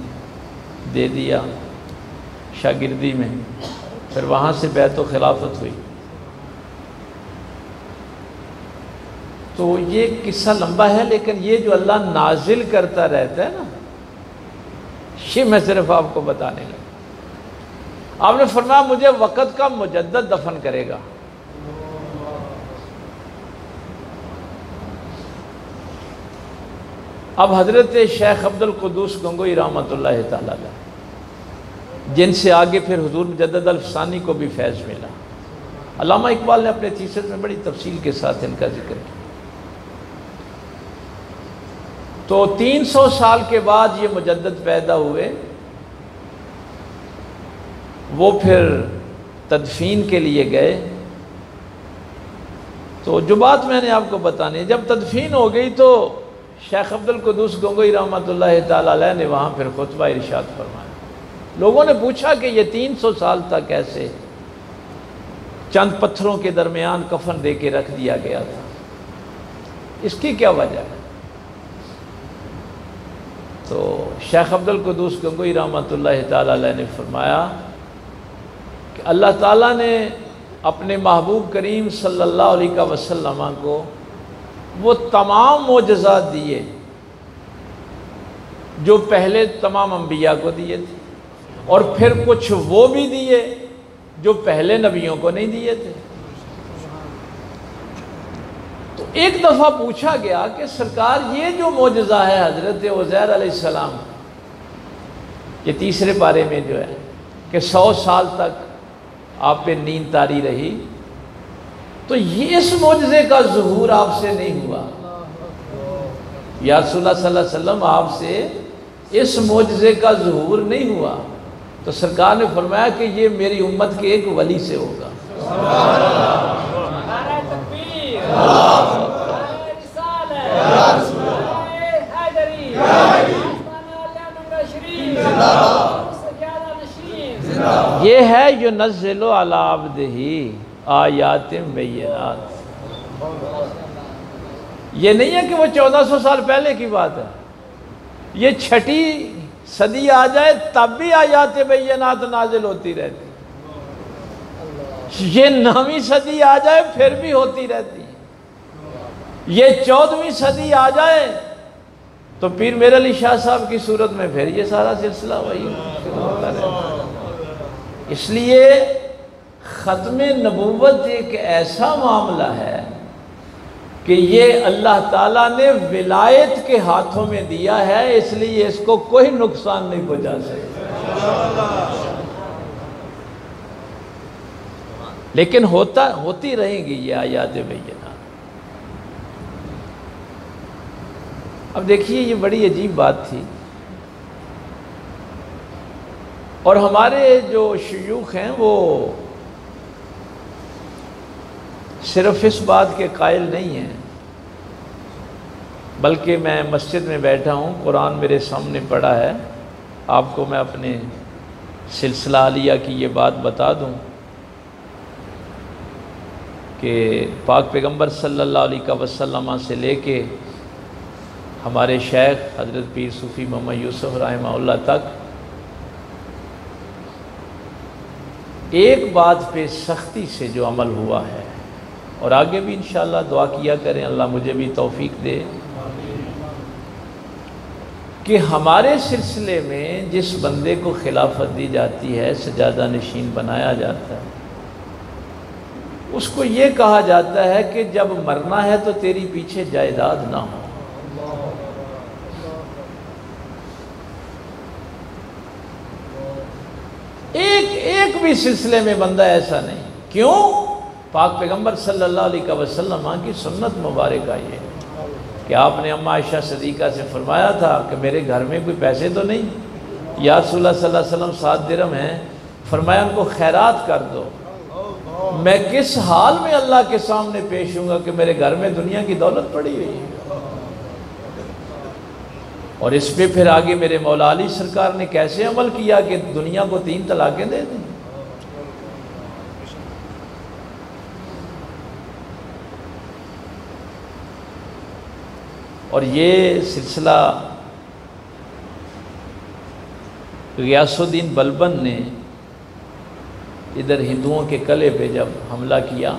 دے دیا شاگردی میں. پھر وہاں سے بیعت و خلافت ہوئی۔ تو یہ قصہ لمبا ہے، لیکن یہ جو اللہ نازل کرتا رہتا ہے نا، یہ میں صرف آپ کو بتانے لگا۔ آپ نے فرمایا مجھے وقت کا مجدد دفن کرے گا۔ اب حضرت شیخ عبد القدوس گنگوئی رحمۃ اللہ تعالی علیہ، جن سے آگے پھر حضور مجدد الفسانی کو بھی فیض ملا، علامہ اقبال نے اپنے تھیسس میں بڑی تفصیل کے ساتھ ان کا ذکر کیا۔ تو 300 سال کے بعد یہ مجدد پیدا ہوئے، وہ پھر تدفین کے لیے گئے۔ تو جو بات میں نے آپ کو بتانی ہے، جب تدفین ہو گئی تو شیخ عبد القدوس گنگوئی رحمۃ اللہ تعالی علیہ نے وہاں پھر خطبہ ارشاد فرمایا۔ لوگوں نے پوچھا کہ یہ 300 سال تک ایسے چند پتھروں کے درمیان کفن دے کے رکھ دیا گیا تھا، اس کی کیا وجہ ہے؟ تو شیخ عبد القدوس گنگوئی رحمۃ اللہ تعالی علیہ نے فرمایا کہ اللہ تعالیٰ نے اپنے محبوب کریم صلی اللہ علیہ وسلم کو وہ تمام معجزات دیے جو پہلے تمام انبیاء کو دیے تھے، اور پھر کچھ وہ بھی دیے جو پہلے نبیوں کو نہیں دیے تھے۔ تو ایک دفعہ پوچھا گیا کہ سرکار یہ جو معجزہ ہے حضرت عزیر علیہ السلام، یہ تیسرے پارے میں جو ہے کہ 100 سال تک آپ پہ نیند طاری رہی، تو یہ اس معجزے کا ظہور آپ سے نہیں ہوا یا رسول اللہ صلی اللہ علیہ وسلم آپ سے اس معجزے کا ظہور نہیں ہوا، تو سرکار نے فرمایا کہ یہ میری امت کے ایک ولی سے ہوگا۔ یہ ہے ينزل علی عبدہ آیات بینات۔ یہ نہیں ہے کہ وہ 1400 سال پہلے کی بات ہے، یہ 6ٹی صدی آ جائے تب بھی آیات بینات نازل ہوتی رہتی، یہ 9ویں صدی آ جائے پھر بھی ہوتی رہتی، یہ 14ویں صدی آ جائے تو پیر میر علی شاہ صاحب کی صورت میں پھر یہ سارا سلسلہ وہی ہوتا رہتا۔ اس لیے ختم نبوت ایک ایسا معاملہ ہے کہ یہ اللہ تعالیٰ نے ولایت کے ہاتھوں میں دیا ہے، اس لیے اس کو کوئی نقصان نہیں پہنچا سکتا، لیکن ہوتی رہیں گی یہ آیات بینات۔ اب دیکھیے یہ بڑی عجیب بات تھی، اور ہمارے جو شیوخ ہیں وہ صرف اس بات کے قائل نہیں ہیں، بلکہ میں مسجد میں بیٹھا ہوں، قرآن میرے سامنے پڑھا ہے، آپ کو میں اپنے سلسلہ عالیہ کی یہ بات بتا دوں کہ پاک پیغمبر صلی اللہ علیہ وسلم سے لے کے ہمارے شیخ حضرت پیر صوفی محمد یوسف رحمہ اللہ تک ایک بات پہ سختی سے جو عمل ہوا ہے، اور آگے بھی انشاءاللہ دعا کیا کریں اللہ مجھے بھی توفیق دے، کہ ہمارے سلسلے میں جس بندے کو خلافت دی جاتی ہے، سجادہ نشین بنایا جاتا ہے، اس کو یہ کہا جاتا ہے کہ جب مرنا ہے تو تیری پیچھے جائیداد نہ ہو۔ ایک بھی سلسلے میں بندہ ایسا نہیں، کیوں؟ پاک پیغمبر صلی اللہ علیہ وسلم کی سنت مبارکہ یہ ہے کہ آپ نے اماں عائشہ صدیقہ سے فرمایا تھا کہ میرے گھر میں کوئی پیسے تو نہیں، یا رسول اللہ صلی اللہ علیہ وسلم 7 درہم ہیں، فرمایا ان کو خیرات کر دو، میں کس حال میں اللہ کے سامنے پیش ہوں گا کہ میرے گھر میں دنیا کی دولت پڑی ہوئی ہے۔ اور اس پہ پھر آگے میرے مولا علی سرکار نے کیسے عمل کیا کہ دنیا کو 3 طلاقیں دے دیں۔ اور یہ سلسلہ غیاث الدین بلبن نے ادھر ہندوؤں کے قلعے پہ جب حملہ کیا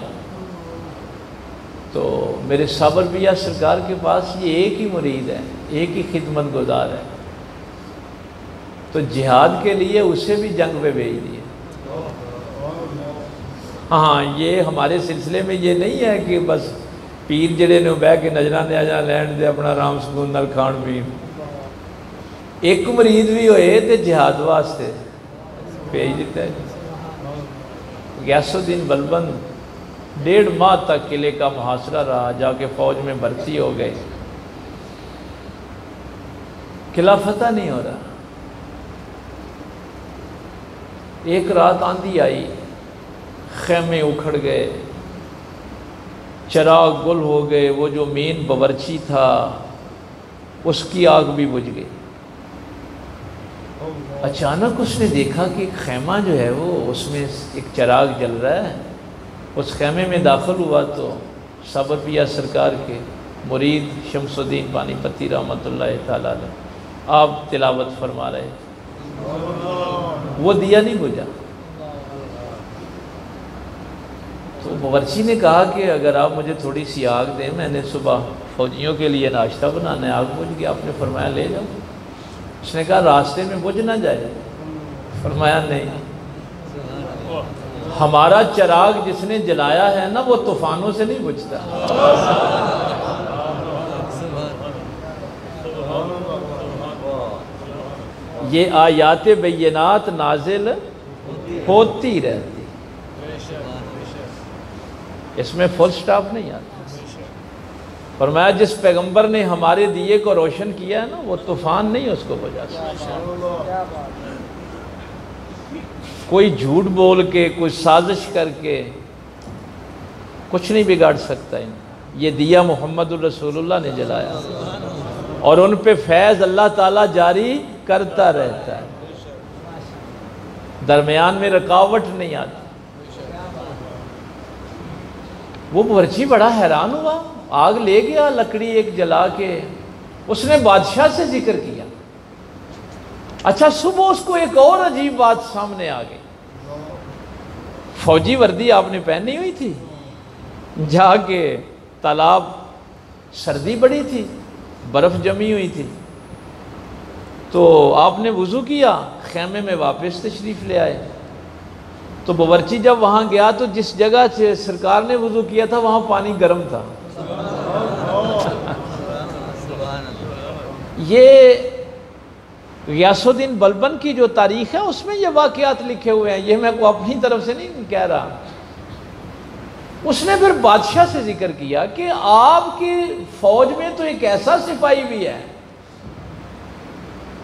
تو میرے صابر پیا سرکار کے پاس یہ ایک ہی مرید ہے، ایک ہی خدمت گزار ہے، تو جہاد کے لیے اسے بھی جنگ پہ بھیج دیے۔ ہاں یہ ہمارے سلسلے میں یہ نہیں ہے کہ بس پیر جڑے نے بہ کے نظرانے آ جا لینڈ دے اپنا رام سکون نال کھان پین، ایک مرید بھی ہوئے تو جہاد واسطے بھیج دیتا ہے۔ غیاث الدین بلبن 1.5 ماہ تک قلعے کا محاصرہ رہا، جا کے فوج میں بھرتی ہو گئے، قلعہ فتح نہیں ہو رہا۔ ایک رات آندھی آئی، خیمے اکھڑ گئے، چراغ گل ہو گئے، وہ جو مین باورچی تھا اس کی آگ بھی بجھ گئی۔ اچانک اس نے دیکھا کہ ایک خیمہ جو ہے وہ اس میں ایک چراغ جل رہا ہے، اس خیمے میں داخل ہوا تو صابر پیا سرکار کے مرید شمس الدین پانی پتی رحمۃ اللہ تعالیٰ علیہ آپ تلاوت فرما رہے تھے، وہ دیا نہیں بجھا۔ تو باورچی نے کہا کہ اگر آپ مجھے تھوڑی سی آگ دیں، میں نے صبح فوجیوں کے لیے ناشتہ بنانا ہے، آگ بجھ گیا۔ آپ نے فرمایا لے جاؤ۔ اس نے کہا راستے میں بجھ نہ جائے۔ فرمایا نہیں، ہمارا چراغ جس نے جلایا ہے نا وہ طوفانوں سے نہیں بجھتا۔ یہ آیات بینات نازل ہوتی رہتی، اس میں فل سٹاپ نہیں آتا۔ فرمایا جس پیغمبر نے ہمارے دیے کو روشن کیا ہے نا وہ طوفان نہیں اس کو بجھا سکتا۔ کوئی جھوٹ بول کے، کوئی سازش کر کے کچھ نہیں بگاڑ سکتا۔ یہ دیا محمد الرسول اللہ نے جلایا اور ان پہ فیض اللہ تعالیٰ جاری کرتا رہتا ہے، درمیان میں رکاوٹ نہیں آتی۔ وہ باورچی بڑا حیران ہوا، آگ لے گیا لکڑی ایک جلا کے، اس نے بادشاہ سے ذکر کیا۔ اچھا صبح اس کو ایک اور عجیب بات سامنے آ گئی۔ فوجی وردی آپ نے پہنی ہوئی تھی، جا کے تالاب، سردی بڑی تھی، برف جمی ہوئی تھی، تو آپ نے وضو کیا، خیمے میں واپس تشریف لے آئے۔ تو باورچی جب وہاں گیا تو جس جگہ سے سرکار نے وضو کیا تھا وہاں پانی گرم تھا۔ یہ غیاث الدین بلبن کی جو تاریخ ہے اس میں یہ واقعات لکھے ہوئے ہیں، یہ میں کو اپنی طرف سے نہیں کہہ رہا۔ اس نے پھر بادشاہ سے ذکر کیا کہ آپ کی فوج میں تو ایک ایسا سپاہی بھی ہے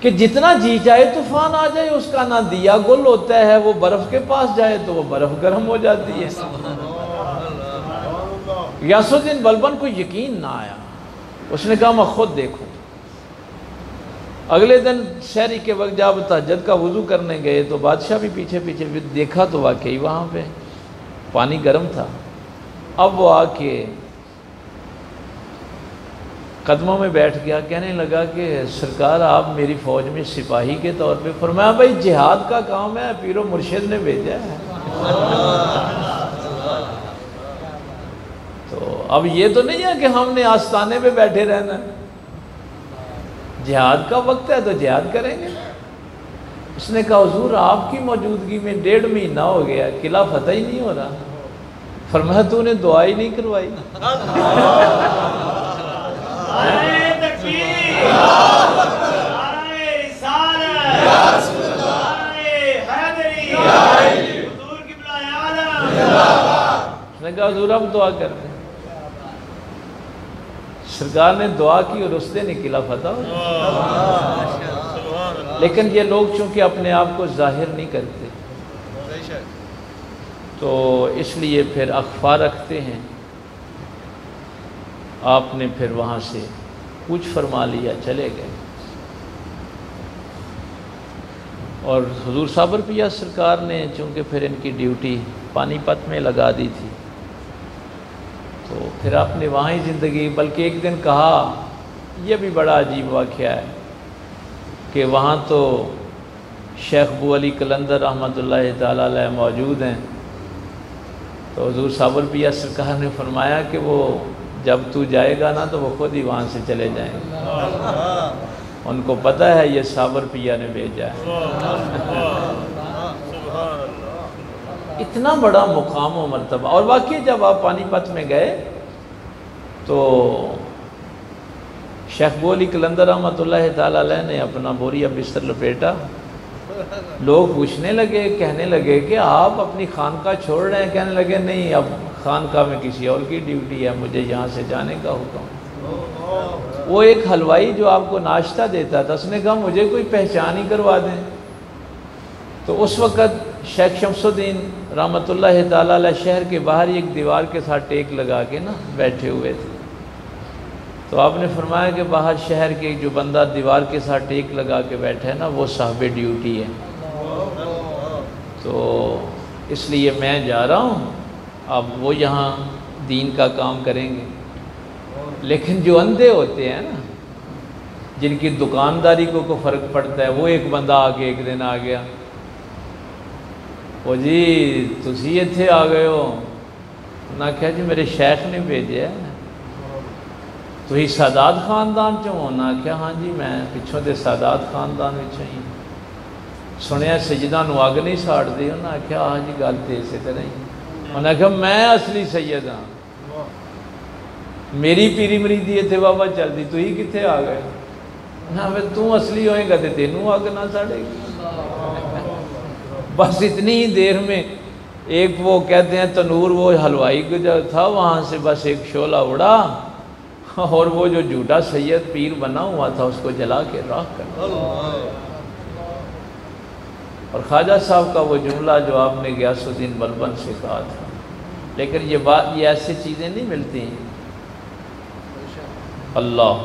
کہ جتنا جی چاہے طوفان آ جائے اس کا نہ دیا گل ہوتا ہے، وہ برف کے پاس جائے تو وہ برف گرم ہو جاتی ہے۔ غیاث الدین بلبن کو یقین نہ آیا، اس نے کہا میں خود دیکھوں۔ اگلے دن شہری کے وقت جب تہجد کا وضو کرنے گئے تو بادشاہ بھی پیچھے پیچھے دیکھا تو واقعی وہاں پہ پانی گرم تھا۔ اب وہ آ کے قدموں میں بیٹھ گیا، کہنے لگا کہ سرکار آپ میری فوج میں سپاہی کے طور پہ۔ فرمایا بھائی جہاد کا کام ہے، پیر و مرشد نے بھیجا ہے۔ تو اب یہ تو نہیں ہے کہ ہم نے آستانے پہ بیٹھے رہنا ہے، جہاد کا وقت ہے تو جہاد کریں گے۔ اس نے کہا حضور آپ کی موجودگی میں 1.5 مہینہ ہو گیا، قلعہ فتح ہی نہیں ہو رہا۔ فرمایا تو نے دعا ہی نہیں کروائی۔ اس نے کہا حضور ہم دعا کرتے ہیں۔ سرکار نے دعا کی اور اس نے قلعہ فتح ہو۔ لیکن یہ لوگ چونکہ اپنے آپ کو ظاہر نہیں کرتے تو اس لیے پھر اخفا رکھتے ہیں۔ آپ نے پھر وہاں سے کچھ فرما لیا، چلے گئے۔ اور حضور صابر پیا سرکار نے چونکہ پھر ان کی ڈیوٹی پانی پت میں لگا دی تھی تو پھر آپ نے وہاں ہی زندگی، بلکہ ایک دن کہا، یہ بھی بڑا عجیب واقعہ ہے کہ وہاں تو شیخ ابو علی قلندر رحمۃ اللہ تعالیٰ علیہ موجود ہیں، تو حضور صابر پیا سرکار نے فرمایا کہ وہ جب تو جائے گا نا تو وہ خود ہی وہاں سے چلے جائیں گے، ان کو پتہ ہے یہ صابر پیا نے بھیجا ہے۔ اتنا بڑا مقام و مرتبہ۔ اور واقعی جب آپ پانی پت میں گئے تو شیخ ابو علی قلندر رحمۃ اللہ تعالیٰ علیہ نے اپنا بوریا بستر لپیٹا، لوگ پوچھنے لگے، کہنے لگے کہ آپ اپنی خانقاہ چھوڑ رہے ہیں؟ کہنے لگے نہیں، اب خانقاہ میں کسی اور کی ڈیوٹی ہے، مجھے یہاں سے جانے کا حکم۔ وہ ایک حلوائی جو آپ کو ناشتہ دیتا تھا، اس نے کہا مجھے کوئی پہچان ہی کروا دیں۔ تو اس وقت شیخ شمس الدین رحمۃ اللہ تعالیٰ علیہ شہر کے باہر ایک دیوار کے ساتھ ٹیک لگا کے نا بیٹھے ہوئے تھے، تو آپ نے فرمایا کہ باہر شہر کے جو بندہ دیوار کے ساتھ ٹیک لگا کے بیٹھا ہے نا وہ صاحب ڈیوٹی ہے، تو اس لیے میں جا رہا ہوں، اب وہ یہاں دین کا کام کریں گے۔ لیکن جو اندھے ہوتے ہیں نا، جن کی دکانداری کو فرق پڑتا ہے، وہ ایک بندہ آگے ایک دن آ گیا، وہ جی تسی اتھے آ گئے ہو؟ نہ کہا جی میرے شیخ نے بھیجے ہے۔ تو ہی سادات خاندان چوں ہونا؟ کیا ہاں جی میں پچھوں دے سادات خاندان وچوں ہی سنیا سیدہ نو اگ نہیں ساڑ دی۔ انہوں نے کہا ہاں جی گل تے اسی طرح ہی۔ انہوں نے کہا میں اصلی سید ہاں، میری پیری مریدی اتنے بابا چلتی، تو ہی کتنے آ گئے؟ نہ تو اصلی ہوئے گا تو تینوں اگ نہ ساڑے گی۔ بس اتنی ہی دیر میں ایک وہ کہتے ہیں تنور، وہ حلوائی کو جو تھا وہاں سے بس ایک شعلہ اڑا، اور وہ جو جھوٹا سید پیر بنا ہوا تھا اس کو جلا کے راکھ کر۔ اور خواجہ صاحب کا وہ جملہ جو آپ نے غیاث الدین بلبن سے کہا تھا، لیکن یہ ایسی چیزیں نہیں ملتی ہیں۔ اللہ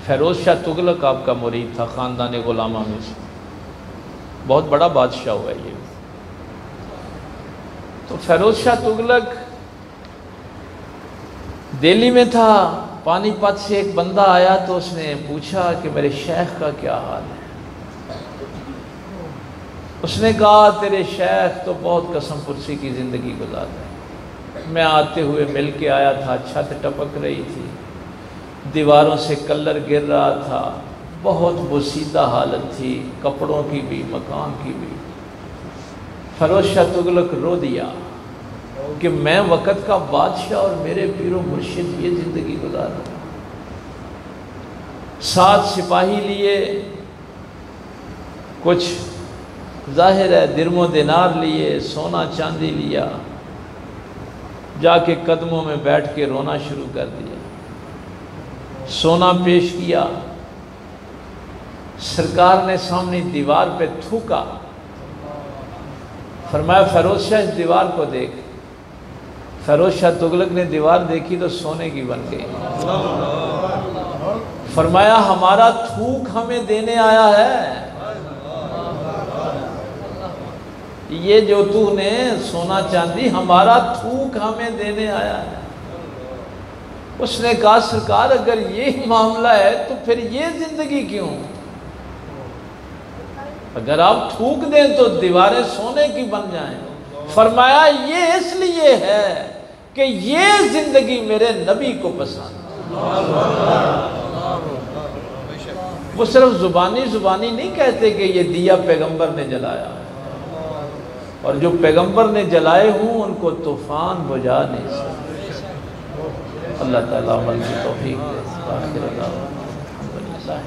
فیروز شاہ تغلق آپ کا مرید تھا، خاندان غلامہ میں سے، بہت بڑا بادشاہ ہوا یہ۔ تو فیروز شاہ تغلق دہلی میں تھا، پانی پت سے ایک بندہ آیا تو اس نے پوچھا کہ میرے شیخ کا کیا حال ہے؟ اس نے کہا تیرے شیخ تو بہت قسم پرسی کی زندگی گزارتا ہے، میں آتے ہوئے مل کے آیا تھا، چھت ٹپک رہی تھی، دیواروں سے کلر گر رہا تھا، بہت بوسیدہ حالت تھی، کپڑوں کی بھی مکان کی بھی۔ فیروز شاہ تغلق رو دیا کہ میں وقت کا بادشاہ اور میرے پیر و مرشد یہ زندگی گزار رہا ہوں۔ 7 سپاہی لیے، کچھ ظاہر ہے درم و دینار لیے، سونا چاندی لیا، جا کے قدموں میں بیٹھ کے رونا شروع کر دیا، سونا پیش کیا، سرکار نے سامنے دیوار پہ تھوکا، فرمایا فیروز شاہ اس دیوار کو دیکھ۔ فیروز شاہ تغلق نے دیوار دیکھی تو سونے کی بن گئی۔ فرمایا ہمارا تھوک ہمیں دینے آیا ہے، یہ جو تو نے سونا چاندی ہمارا تھوک ہمیں دینے آیا ہے۔ اس نے کہا سرکار اگر یہ معاملہ ہے تو پھر یہ زندگی کیوں؟ اگر آپ تھوک دیں تو دیواریں سونے کی بن جائیں۔ فرمایا یہ اس لیے ہے کہ یہ زندگی میرے نبی کو پسند۔ وہ صرف زبانی نہیں کہتے کہ یہ دیا پیغمبر نے جلایا، اور جو پیغمبر نے جلائے ہوں ان کو طوفان بجھا نہیں سکتے۔ اللہ تعالیٰ عمل کی توفیق دے۔ آخر دعوانا الحمدللہ۔